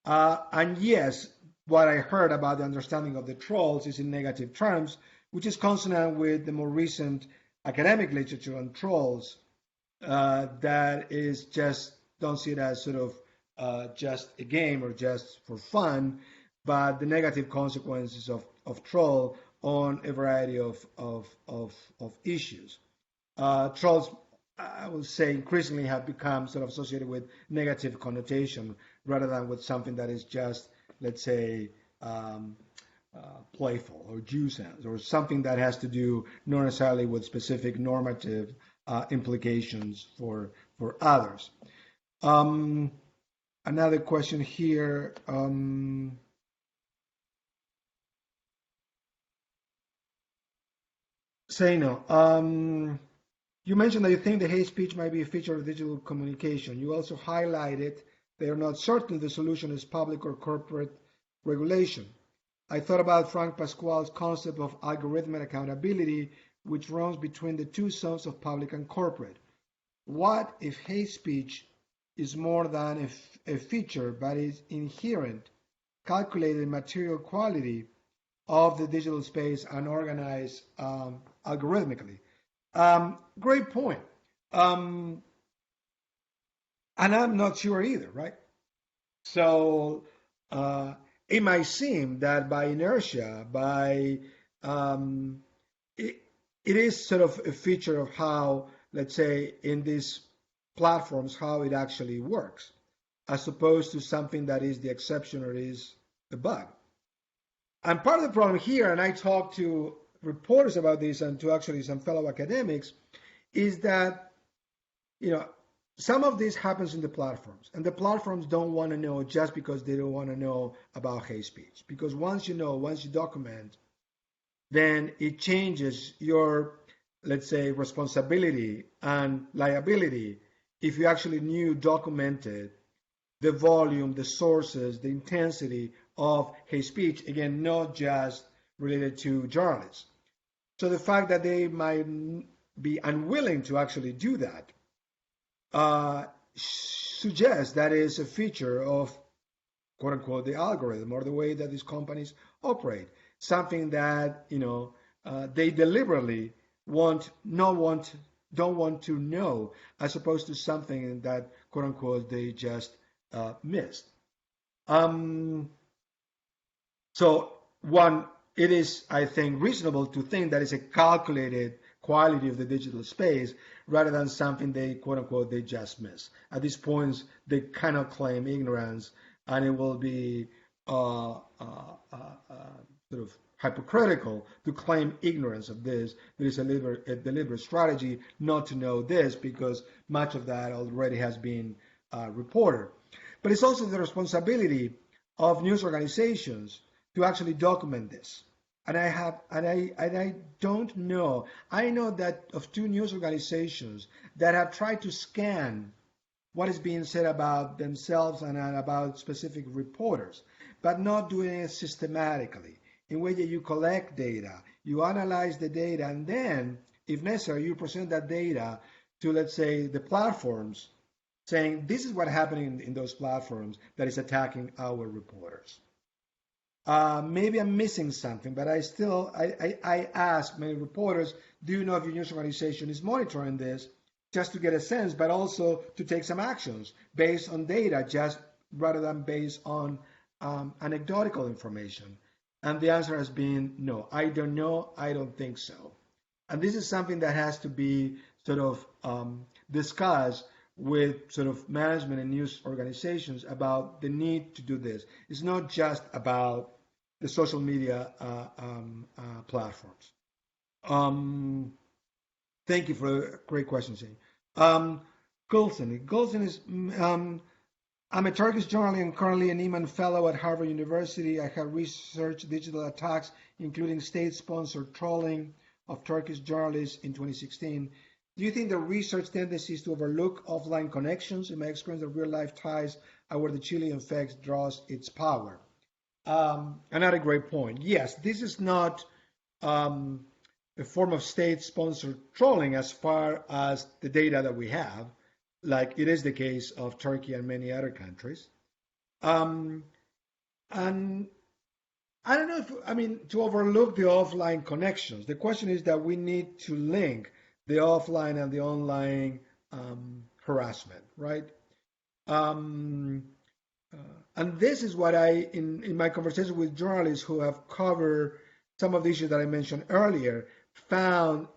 And yes, what I heard about the understanding of the trolls is in negative terms, which is consonant with the more recent academic literature on trolls that is just don't see it as sort of just a game or just for fun, but the negative consequences of troll on a variety of issues. Trolls, I would say, increasingly have become sort of associated with negative connotation rather than with something that is just, let's say, um, playful or juice-ends or something that has to do not necessarily with specific normative implications for others. Um, Another question here. Seino, you mentioned that you think the hate speech might be a feature of digital communication. You also highlighted they are not certain the solution is public or corporate regulation. I thought about Frank Pasquale's concept of algorithmic accountability, which runs between the two zones of public and corporate. What if hate speech is more than a feature, but is inherent, calculated material quality of the digital space and organized algorithmically? Great point. Um, and I'm not sure either, right? So it might seem that by inertia, by it, it is sort of a feature of how, let's say, in these platforms, how it actually works, as opposed to something that is the exception or is the bug. And part of the problem here, and I talked to reporters about this and to actually some fellow academics, is that, you know, some of this happens in the platforms, and the platforms don't want to know just because they don't want to know about hate speech. Because once you know, once you document, then it changes your, let's say, responsibility and liability if you actually knew, documented the volume, the sources, the intensity of hate speech, again, not just related to journalists. So the fact that they might be unwilling to actually do that suggests that is a feature of, quote unquote, the algorithm or the way that these companies operate. Something that, they deliberately don't want to know, as opposed to something that, quote unquote, they just missed. So one, it is, I think, reasonable to think that it's a calculated quality of the digital space rather than something they, quote unquote, they just miss. At these points, they cannot claim ignorance, and it will be sort of hypocritical to claim ignorance of this. There is a deliberate strategy not to know this because much of that already has been reported. But it's also the responsibility of news organizations to actually document this. And I don't know. I know that of two news organizations that have tried to scan what is being said about themselves and about specific reporters, but not doing it systematically, in which you collect data, you analyze the data, and then, if necessary, you present that data to, let's say, the platforms, saying this is what happened in those platforms that is attacking our reporters. Maybe I'm missing something, but I ask many reporters, do you know if your news organization is monitoring this, just to get a sense, but also to take some actions based on data, just rather than based on anecdotal information? And the answer has been no. I don't know. I don't think so. And this is something that has to be sort of discussed with sort of management and news organizations about the need to do this. It's not just about the social media platforms. Thank you for a great question, Zane. Gulsen is, I'm a Turkish journalist and currently an Eman Fellow at Harvard University. I have researched digital attacks, including state-sponsored trolling of Turkish journalists in 2016. Do you think the research tendency is to overlook offline connections? In my experience, the real-life ties are where the Chilean effect draws its power. Another great point. Yes, this is not a form of state-sponsored trolling as far as the data that we have, like it is the case of Turkey and many other countries. And I don't know if, to overlook the offline connections. The question is that we need to link the offline and the online harassment, right? and this is what in my conversation with journalists who have covered some of the issues that I mentioned earlier, found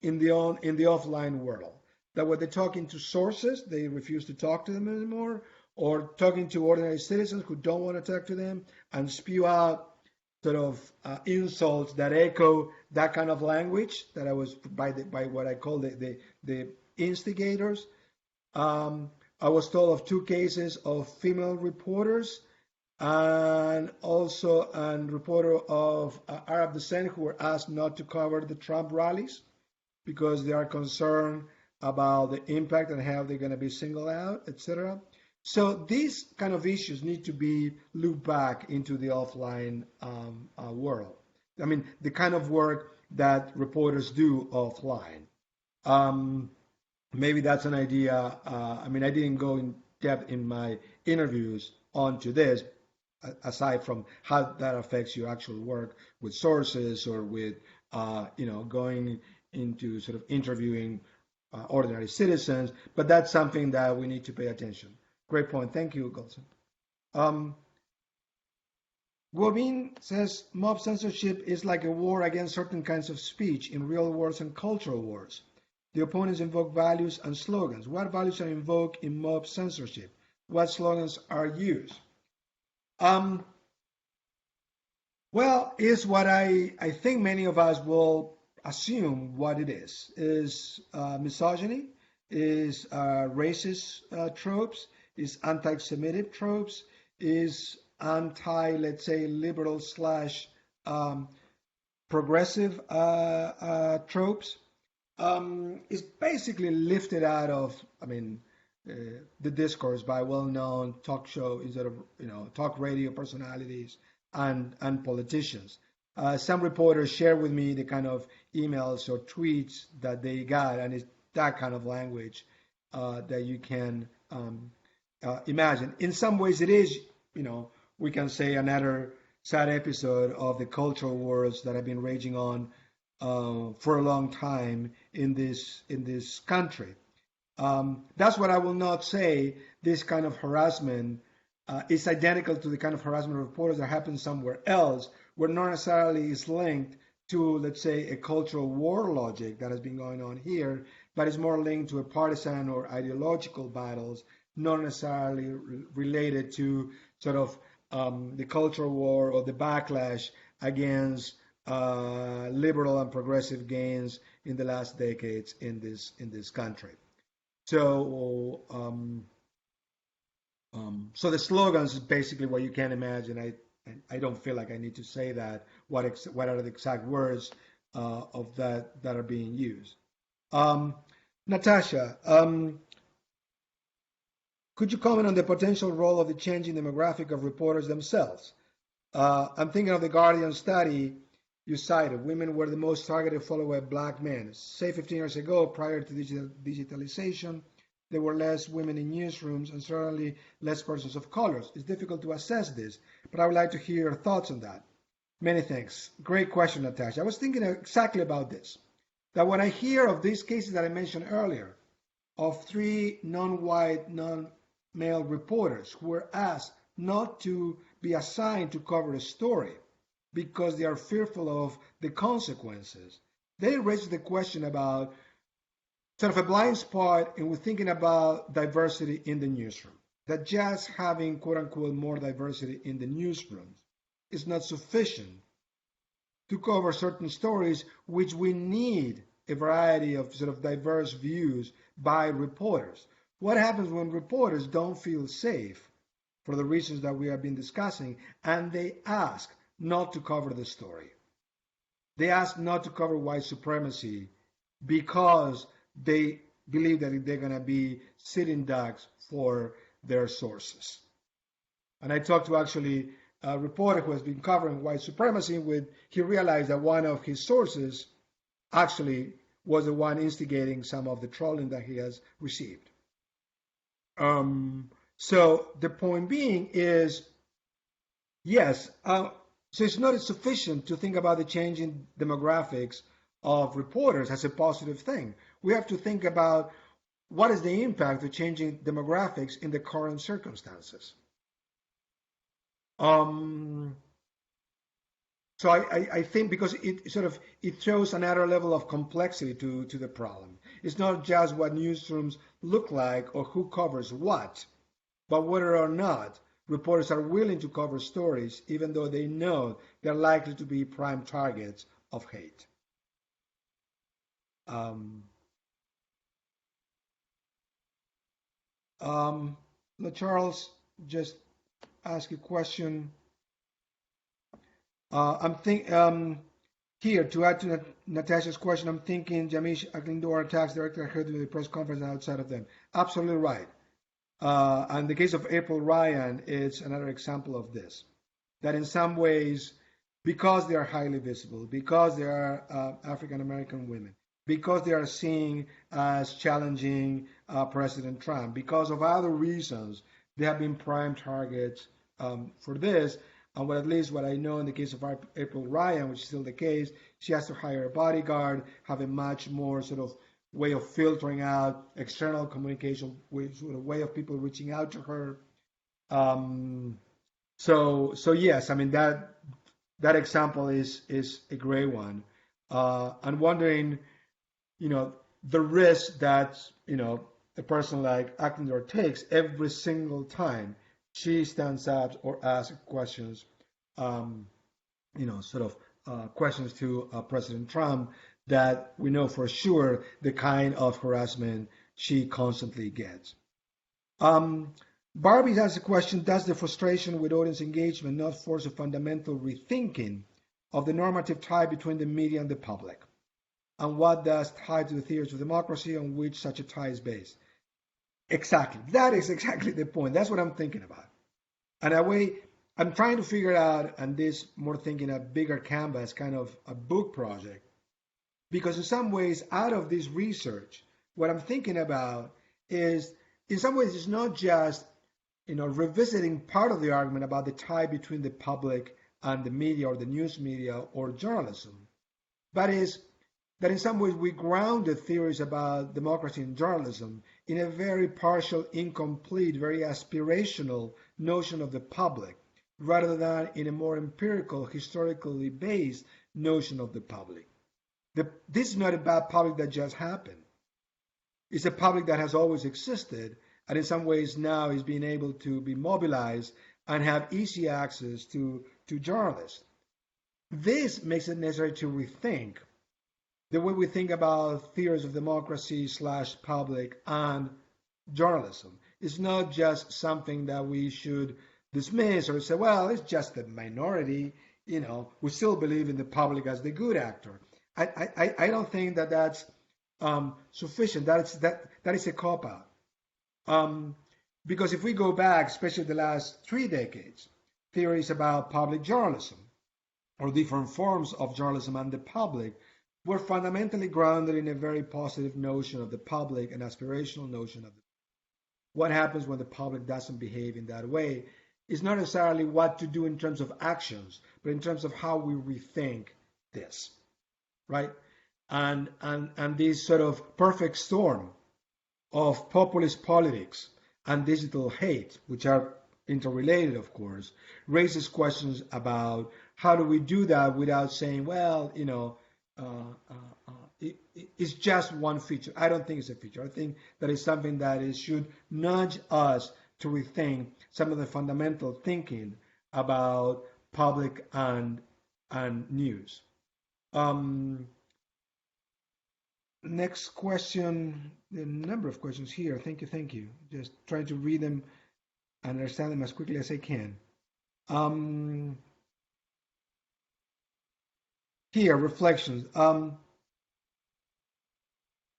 in the offline world. That when they're talking to sources, they refuse to talk to them anymore, or talking to ordinary citizens who don't want to talk to them and spew out sort of insults that echo that kind of language that I was by what I call the instigators. I was told of two cases of female reporters and also a reporter of Arab descent who were asked not to cover the Trump rallies because they are concerned about the impact and how they're going to be singled out, etc. So these kind of issues need to be looped back into the offline world. I mean, the kind of work that reporters do offline. Maybe that's an idea. I mean, I didn't go in depth in my interviews onto this, aside from how that affects your actual work with sources or with, going into sort of interviewing ordinary citizens. But that's something that we need to pay attention. Great point. Thank you, Golson. Guobin says mob censorship is like a war against certain kinds of speech in real wars and cultural wars. The opponents invoke values and slogans. What values are invoked in mob censorship? What slogans are used? Well, is what I think many of us will assume what it is misogyny, is racist tropes, is anti-Semitic tropes, is anti, let's say, liberal slash progressive tropes. Is basically lifted out of, the discourse by well-known talk show, instead of, talk radio personalities and politicians. Some reporters share with me the kind of emails or tweets that they got, and it's that kind of language that you can imagine. In some ways, it is, we can say another sad episode of the cultural wars that have been raging on for a long time in this country. That's what I will not say. This kind of harassment is identical to the kind of harassment of reporters that happens somewhere else, where not necessarily is linked to, let's say, a cultural war logic that has been going on here, but is more linked to a partisan or ideological battles, not necessarily related to sort of the cultural war or the backlash against liberal and progressive gains in the last decades in this country. So so the slogans is basically what you can imagine. I don't feel like I need to say that what are the exact words of that are being used. Natasha, could you comment on the potential role of the changing demographic of reporters themselves? I'm thinking of the Guardian study you cited. Women were the most targeted, followed by black men. Say 15 years ago, prior to digitalization, there were less women in newsrooms and certainly less persons of color. It's difficult to assess this, but I would like to hear your thoughts on that. Many thanks. Great question, Natasha. I was thinking exactly about this. That when I hear of these cases that I mentioned earlier, of 3 non-white, non-male reporters who were asked not to be assigned to cover a story because they are fearful of the consequences, they raise the question about sort of a blind spot in thinking about diversity in the newsroom. That just having, quote unquote, more diversity in the newsrooms is not sufficient to cover certain stories, which we need a variety of sort of diverse views by reporters. What happens when reporters don't feel safe for the reasons that we have been discussing, and they ask not to cover the story? They ask not to cover white supremacy because they believe that they're going to be sitting ducks for their sources. And I talked to actually a reporter who has been covering white supremacy. He realized that one of his sources actually was the one instigating some of the trolling that he has received. So the point being is, yes, so it's not sufficient to think about the changing demographics of reporters as a positive thing. We have to think about what is the impact of changing demographics in the current circumstances. Um, so I think because it shows another level of complexity to the problem. It's not just what newsrooms look like or who covers what, but whether or not reporters are willing to cover stories even though they know they're likely to be prime targets of hate. Um, Charles, just ask a question. I'm think Here to add to Natasha's question. I'm thinking Jamish Aklindor attacks directly heard in the press conference outside of them. Absolutely right. And the case of April Ryan is another example of this. That in some ways, because they are highly visible, because they are African American women, because they are seen as challenging President Trump, because of other reasons, they have been prime targets for this. And at least what I know in the case of April Ryan, which is still the case, she has to hire a bodyguard, have a much more sort of way of filtering out external communication, sort of way of people reaching out to her. So yes, I mean that example is a great one. I'm wondering, the risk that a person like Ackendor takes every single time she stands up or asks questions, questions to President Trump that we know for sure the kind of harassment she constantly gets. Barbie has a question: does the frustration with audience engagement not force a fundamental rethinking of the normative tie between the media and the public? And what does tie to the theories of democracy on which such a tie is based? Exactly. That is exactly the point. That's what I'm thinking about. And I'm trying to figure out, and this more thinking a bigger canvas, kind of a book project, because in some ways, out of this research, what I'm thinking about is, in some ways, it's not just revisiting part of the argument about the tie between the public and the media or the news media or journalism, but is that in some ways we grounded theories about democracy and journalism in a very partial, incomplete, very aspirational notion of the public, rather than in a more empirical, historically based notion of the public. This is not about public that just happened. It's a public that has always existed, and in some ways now is being able to be mobilized and have easy access to journalists. This makes it necessary to rethink the way we think about theories of democracy / public and journalism. It's not just something that we should dismiss or say, well, it's just a minority. We still believe in the public as the good actor. I don't think that that's sufficient. That is a cop out. Because if we go back, especially the last 3 decades, theories about public journalism or different forms of journalism and the public were fundamentally grounded in a very positive notion of the public, an aspirational notion of what happens when the public doesn't behave in that way. Is not necessarily what to do in terms of actions, but in terms of how we rethink this, right? And this sort of perfect storm of populist politics and digital hate, which are interrelated, of course, raises questions about how do we do that without saying, well, it's just one feature. I don't think it's a feature. I think that is something that should nudge us to rethink some of the fundamental thinking about public and news. Next question, a number of questions here. Thank you. Just trying to read them and understand them as quickly as I can. Here, reflections.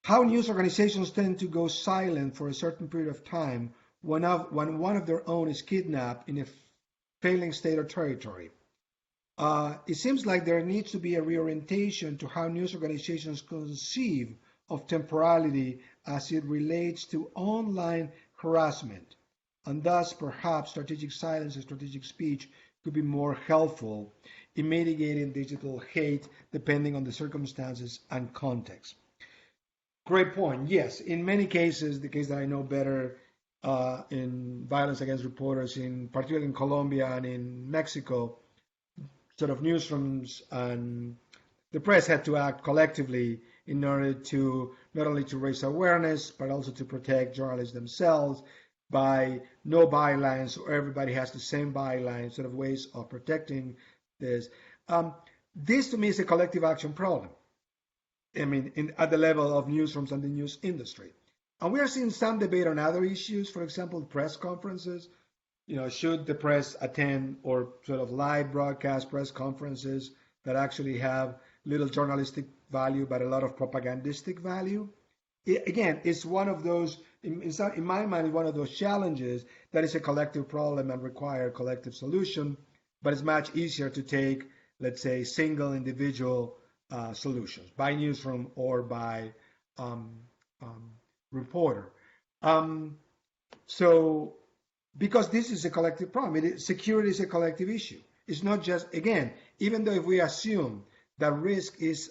How news organizations tend to go silent for a certain period of time when one of their own is kidnapped in a failing state or territory. It seems like there needs to be a reorientation to how news organizations conceive of temporality as it relates to online harassment, and thus perhaps strategic silence and strategic speech could be more helpful in mitigating digital hate depending on the circumstances and context. Great point. Yes, in many cases, the case that I know better in violence against reporters, particularly in Colombia and in Mexico, sort of newsrooms and the press had to act collectively in order to not only to raise awareness, but also to protect journalists themselves by no bylines, or everybody has the same byline, sort of ways of protecting this. This to me is a collective action problem. I mean, at the level of newsrooms and the news industry. And we are seeing some debate on other issues, for example, press conferences. Should the press attend or sort of live broadcast press conferences that actually have little journalistic value but a lot of propagandistic value? Again, it's one of those, in my mind, one of those challenges that is a collective problem and require a collective solution, but it's much easier to take, let's say, single individual solutions by newsroom or by reporter. So, because this is a collective problem, security is a collective issue. It's not just, again, even though if we assume that risk is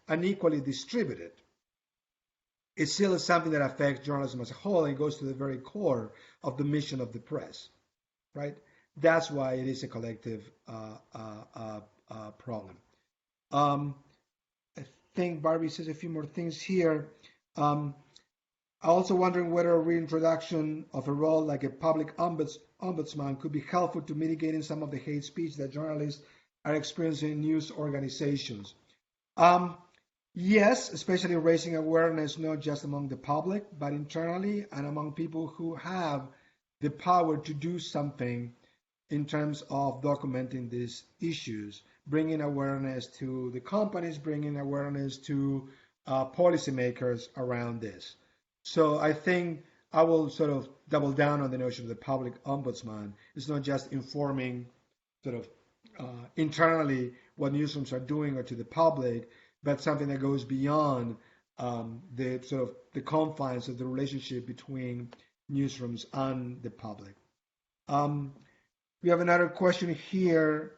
unequally distributed, it still is something that affects journalism as a whole and goes to the very core of the mission of the press, right? That's why it is a collective problem. I think Barbie says a few more things here. I'm also wondering whether a reintroduction of a role like a public ombudsman could be helpful to mitigating some of the hate speech that journalists are experiencing in news organizations. Yes, especially raising awareness not just among the public, but internally and among people who have the power to do something in terms of documenting these issues, bringing awareness to the companies, bringing awareness to policymakers around this. So I think I will sort of double down on the notion of the public ombudsman. It's not just informing sort of internally what newsrooms are doing or to the public, but something that goes beyond the sort of the confines of the relationship between newsrooms and the public. We have another question here.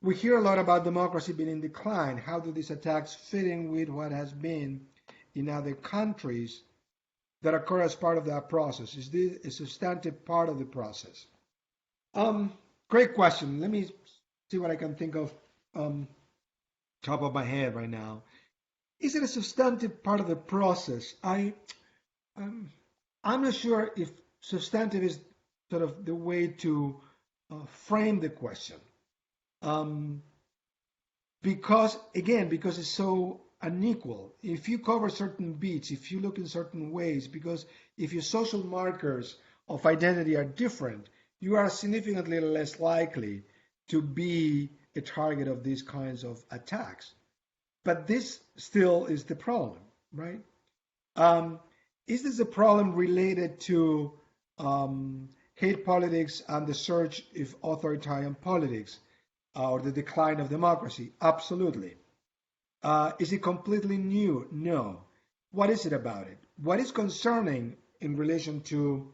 We hear a lot about democracy being in decline. How do these attacks fit in with what has been in other countries that occur as part of that process? Is this a substantive part of the process? Great question. Let me see what I can think of top of my head right now. Is it a substantive part of the process? I'm not sure if substantive is sort of the way to frame the question. Because it's so unequal. If you cover certain beats, if you look in certain ways, because if your social markers of identity are different, you are significantly less likely to be a target of these kinds of attacks. But this still is the problem, right? Is this a problem related to hate politics and the surge of authoritarian politics or the decline of democracy? Absolutely. Is it completely new? No. What is it about it? What is concerning in relation to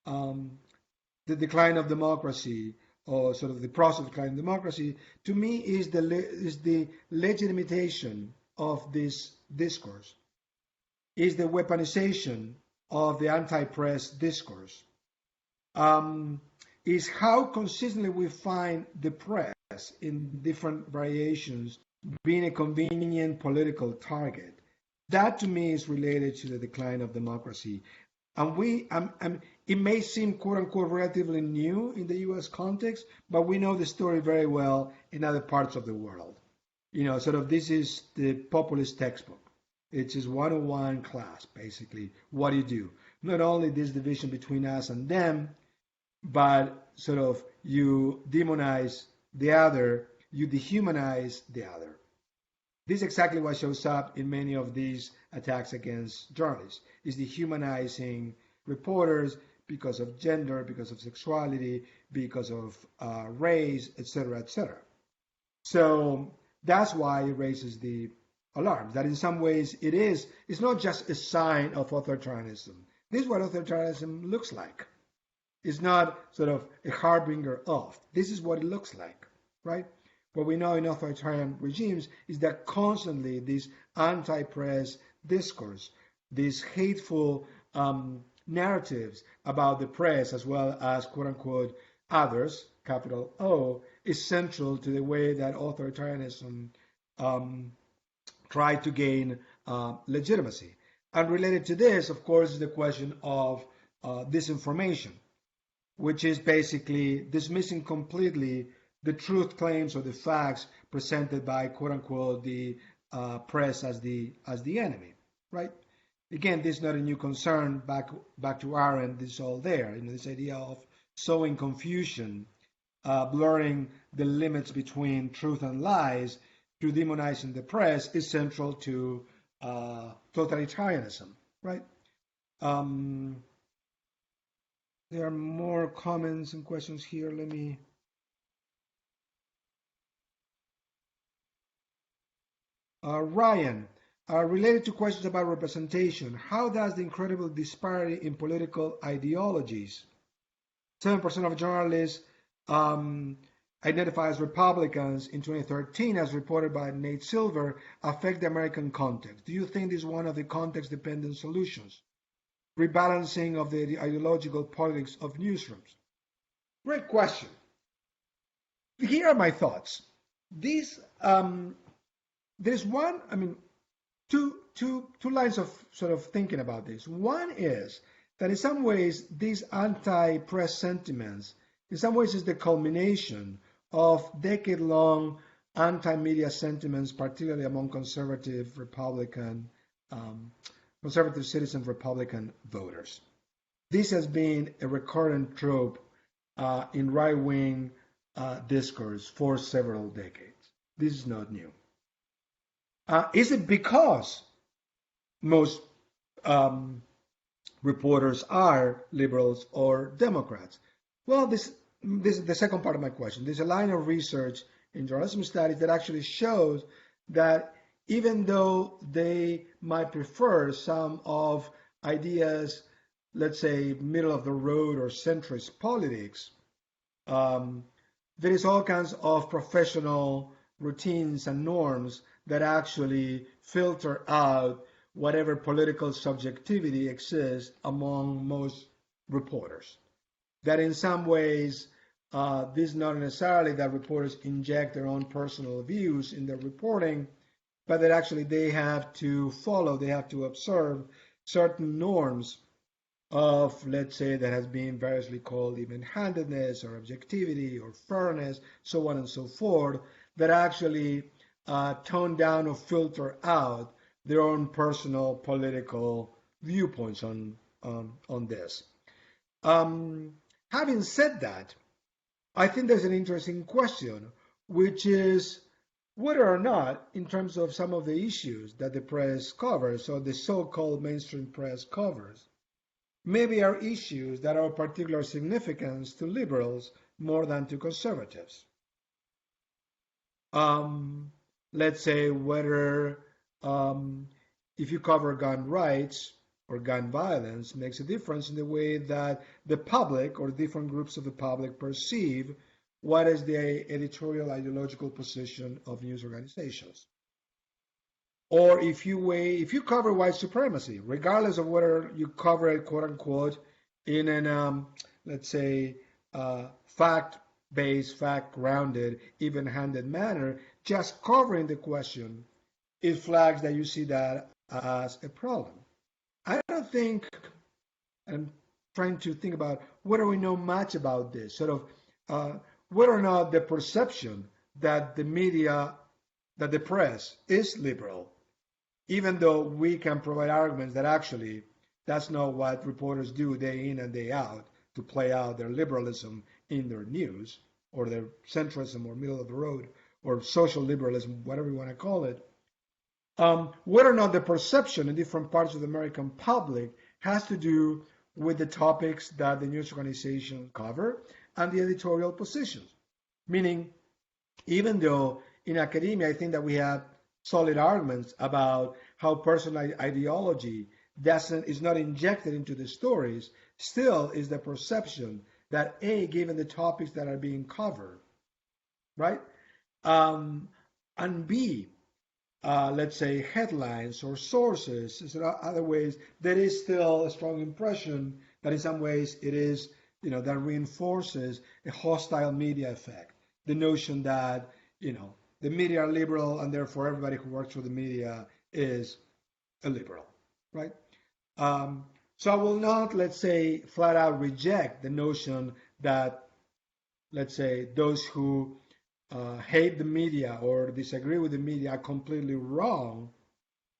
the decline of democracy, or sort of the process of declining democracy, to me is the legitimization of this discourse, is the weaponization of the anti-press discourse, is how consistently we find the press in different variations being a convenient political target. That to me is related to the decline of democracy. And it may seem quote unquote relatively new in the US context, but we know the story very well in other parts of the world. Sort of this is the populist textbook. It's just 101 class, basically, what do you do? Not only this division between us and them, but sort of you demonize the other, you dehumanize the other. This is exactly what shows up in many of these attacks against journalists, is dehumanizing reporters because of gender, because of sexuality, because of race, etc., etc. So that's why it raises the alarm, that in some ways it's not just a sign of authoritarianism. This is what authoritarianism looks like. It's not sort of a harbinger of. This is what it looks like, right? What we know in authoritarian regimes is that constantly this anti-press discourse, this hateful narratives about the press as well as quote unquote others, capital O, is central to the way that authoritarianism um, tried to gain legitimacy. And related to this, of course, is the question of disinformation, which is basically dismissing completely the truth claims or the facts presented by quote unquote the press as the enemy, right? Again, this is not a new concern. Back to Arendt, this is all there. This idea of sowing confusion, blurring the limits between truth and lies, to demonizing the press is central to totalitarianism, right? Um, there are more comments and questions here. Let me. Ryan, related to questions about representation, how does the incredible disparity in political ideologies, 7% of journalists identify as Republicans in 2013, as reported by Nate Silver, affect the American context? Do you think this is one of the context-dependent solutions? Rebalancing of the ideological politics of newsrooms? Great question. Here are my thoughts. These there's one, two lines of sort of thinking about this. One is that in some ways these anti-press sentiments, in some ways, is the culmination of decade-long anti-media sentiments, particularly among conservative citizen Republican voters. This has been a recurrent trope in right-wing discourse for several decades. This is not new. Is it because most reporters are liberals or Democrats? Well, this is the second part of my question. There's a line of research in journalism studies that actually shows that even though they might prefer some of ideas, let's say middle of the road or centrist politics, there is all kinds of professional routines and norms that actually filter out whatever political subjectivity exists among most reporters. That in some ways, this is not necessarily that reporters inject their own personal views in their reporting, but that actually they have to follow, they have to observe certain norms of, let's say, that has been variously called even-handedness or objectivity or fairness, so on and so forth, that actually tone down or filter out their own personal political viewpoints on this. Having said that, I think there's an interesting question, which is whether or not, in terms of some of the issues that the press covers, or the so-called mainstream press covers, maybe are issues that are of particular significance to liberals more than to conservatives. Let's say whether if you cover gun rights or gun violence makes a difference in the way that the public or different groups of the public perceive what is the editorial ideological position of news organizations. Or if you cover white supremacy, regardless of whether you cover it quote unquote in an let's say fact-based, fact-grounded, even-handed manner, just covering the question, it flags that you see that as a problem. I don't think, I'm trying to think about whether we know much about this, sort of whether or not the perception that the media, that the press is liberal, even though we can provide arguments that actually that's not what reporters do day in and day out to play out their liberalism in their news, or their centrism or middle of the road or social liberalism, whatever you want to call it. Whether or not the perception in different parts of the American public has to do with the topics that the news organizations cover and the editorial positions. Meaning, even though in academia I think that we have solid arguments about how personal ideology is not injected into the stories, still is the perception that A, given the topics that are being covered, right? And B, let's say, headlines or sources. So other ways, there is still a strong impression that in some ways it is, that reinforces a hostile media effect. The notion that, the media are liberal and therefore everybody who works for the media is a liberal, right? So I will not, let's say, flat out reject the notion that, let's say, those who hate the media or disagree with the media are completely wrong,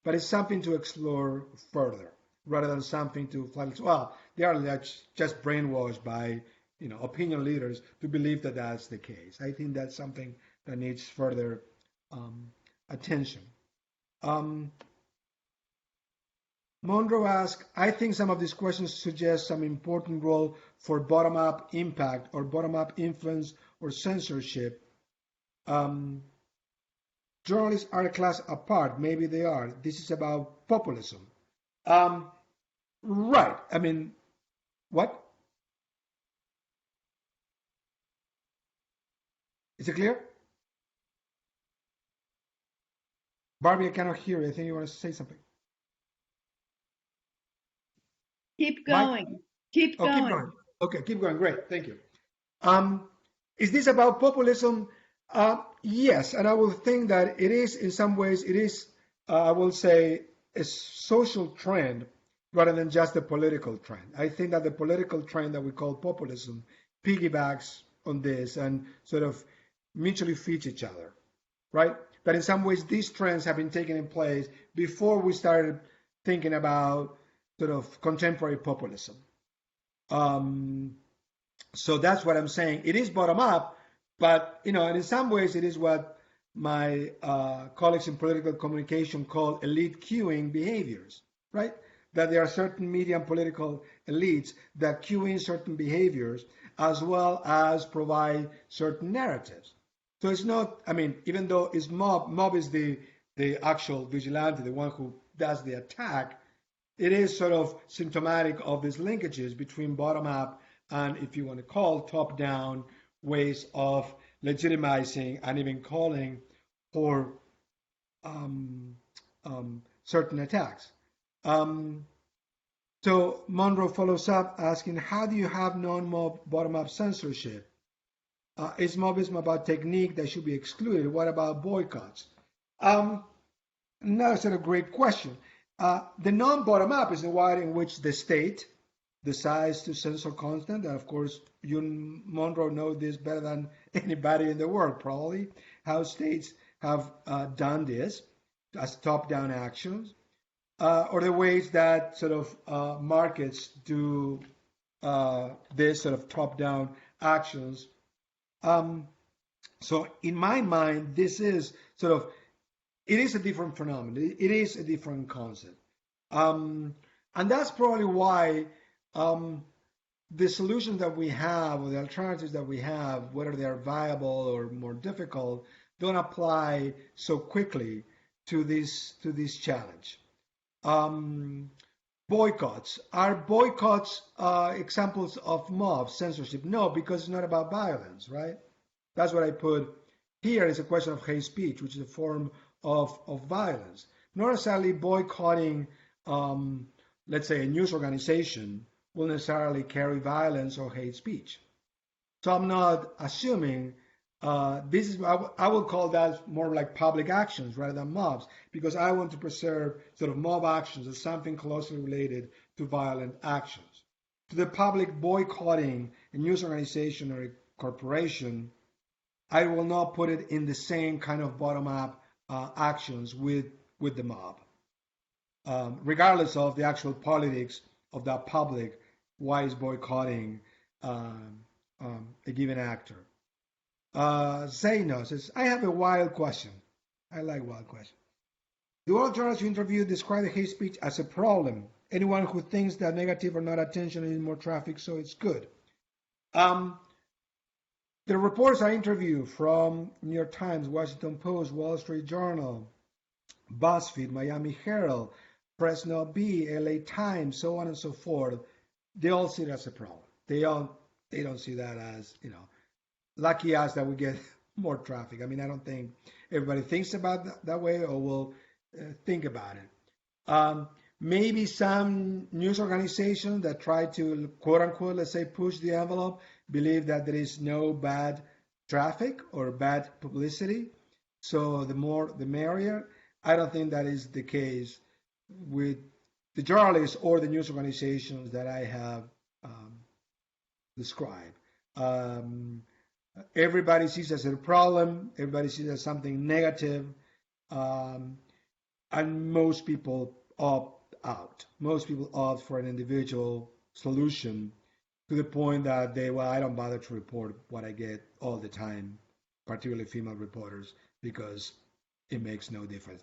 but it's something to explore further rather than something to flat. Well, they are just brainwashed by opinion leaders to believe that that's the case. I think that's something that needs further attention. Monroe asks, I think some of these questions suggest some important role for bottom-up impact or bottom-up influence or censorship. Journalists are a class apart. Maybe they are. This is about populism. Right. I mean, what? Is it clear? Barbie, I cannot hear you. I think you want to say something. Keep Mike? going. Keep Oh, keep going. going. Okay, keep going. Great. Thank you. Is this about populism? Yes, and I will think that it is, in some ways, it is, I will say, a social trend rather than just a political trend. I think that the political trend that we call populism piggybacks on this and sort of mutually feeds each other, right? That in some ways these trends have been taking in place before we started thinking about sort of contemporary populism. So that's what I'm saying. It is bottom up, but and in some ways it is what my colleagues in political communication call elite queuing behaviors, right? That there are certain media and political elites that queue in certain behaviors as well as provide certain narratives. So it's not, I mean, even though it's mob is the actual vigilante, the one who does the attack, it is sort of symptomatic of these linkages between bottom up and, if you want to call, top down ways of legitimizing and even calling for certain attacks. So Monroe follows up asking, how do you have non-mob bottom-up censorship? Is mobism about technique that should be excluded? What about boycotts? That's a great question. The non-bottom-up is the one in which the state decides to censor content. And of course, you, Monroe, know this better than anybody in the world, probably, how states have done this as top-down actions, or the ways that sort of markets do this sort of top-down actions. So in my mind, this is sort of, it is a different phenomenon. It is a different concept. And that's probably why the solutions that we have or the alternatives that we have, whether they are viable or more difficult, don't apply so quickly to this challenge. Boycotts. Are boycotts examples of mob censorship? No, because it's not about violence, right? That's what I put here is a question of hate speech, which is a form of violence. Not necessarily boycotting, let's say, a news organization will necessarily carry violence or hate speech. So I'm not assuming this is, I will call that more like public actions rather than mobs, because I want to preserve sort of mob actions as something closely related to violent actions. To the public boycotting a news organization or a corporation, I will not put it in the same kind of bottom-up actions with the mob, regardless of the actual politics of that public. Why is boycotting a given actor? Zaino says, I have a wild question. I like wild questions. Do all journalists you interview describe the hate speech as a problem? Anyone who thinks that negative or not attention is more traffic, so it's good. The reporters I interview from New York Times, Washington Post, Wall Street Journal, BuzzFeed, Miami Herald, Fresno Bee, LA Times, so on and so forth, they all see it as a problem. They don't see that as, lucky us that we get more traffic. I mean, I don't think everybody thinks about that way or will think about it. Maybe some news organizations that try to, quote unquote, let's say, push the envelope, believe that there is no bad traffic or bad publicity. So the more, the merrier. I don't think that is the case with the journalists or the news organizations that I have um, described. Um, Everybody sees it as a problem. Everybody sees it as something negative. Um, and most people opt out. Most people opt for an individual solution to the point that well, I don't bother to report what I get all the time, particularly female reporters, because it makes no difference.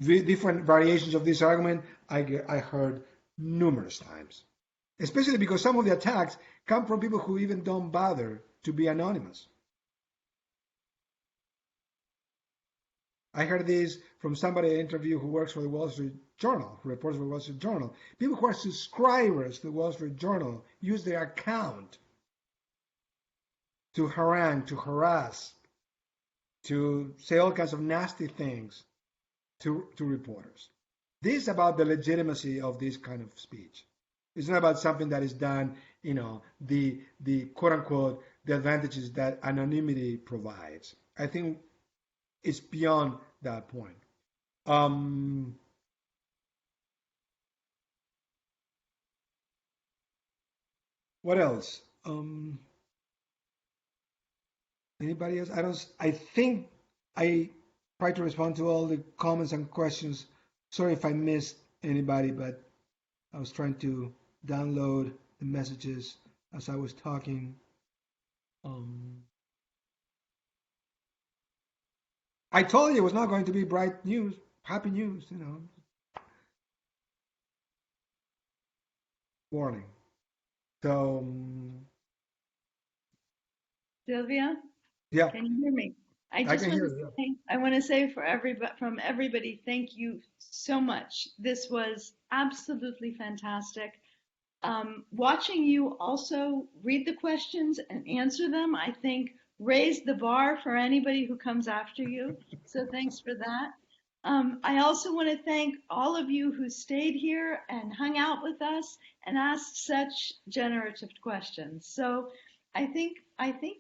Different variations of this argument I heard numerous times, especially because some of the attacks come from people who even don't bother to be anonymous. I heard this from somebody I interviewed who works for the Wall Street Journal, who reports for the Wall Street Journal. People who are subscribers to the Wall Street Journal use their account to harangue, to harass, to say all kinds of nasty things to reporters. This is about the legitimacy of this kind of speech. It's not about something that is done, the quote unquote, the advantages that anonymity provides. I think it's beyond that point. What else? Anybody else? I think I tried to respond to all the comments and questions. Sorry if I missed anybody, but I was trying to download the messages as I was talking. I told you it was not going to be bright news, happy news, warning. So, Silvia, yeah, can you hear me? I I can hear you. I want to say from everybody, thank you so much. This was absolutely fantastic. Watching you also read the questions and answer them, I think raised the bar for anybody who comes after you. So thanks for that. I also want to thank all of you who stayed here and hung out with us and asked such generative questions. So I think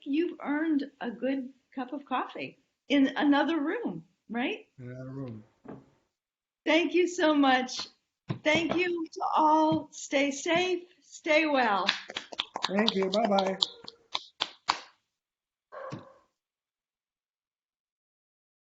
you've earned a good cup of coffee in another room, right? Another room. Thank you so much. Thank you to all. Stay safe, stay well. Thank you. Bye bye.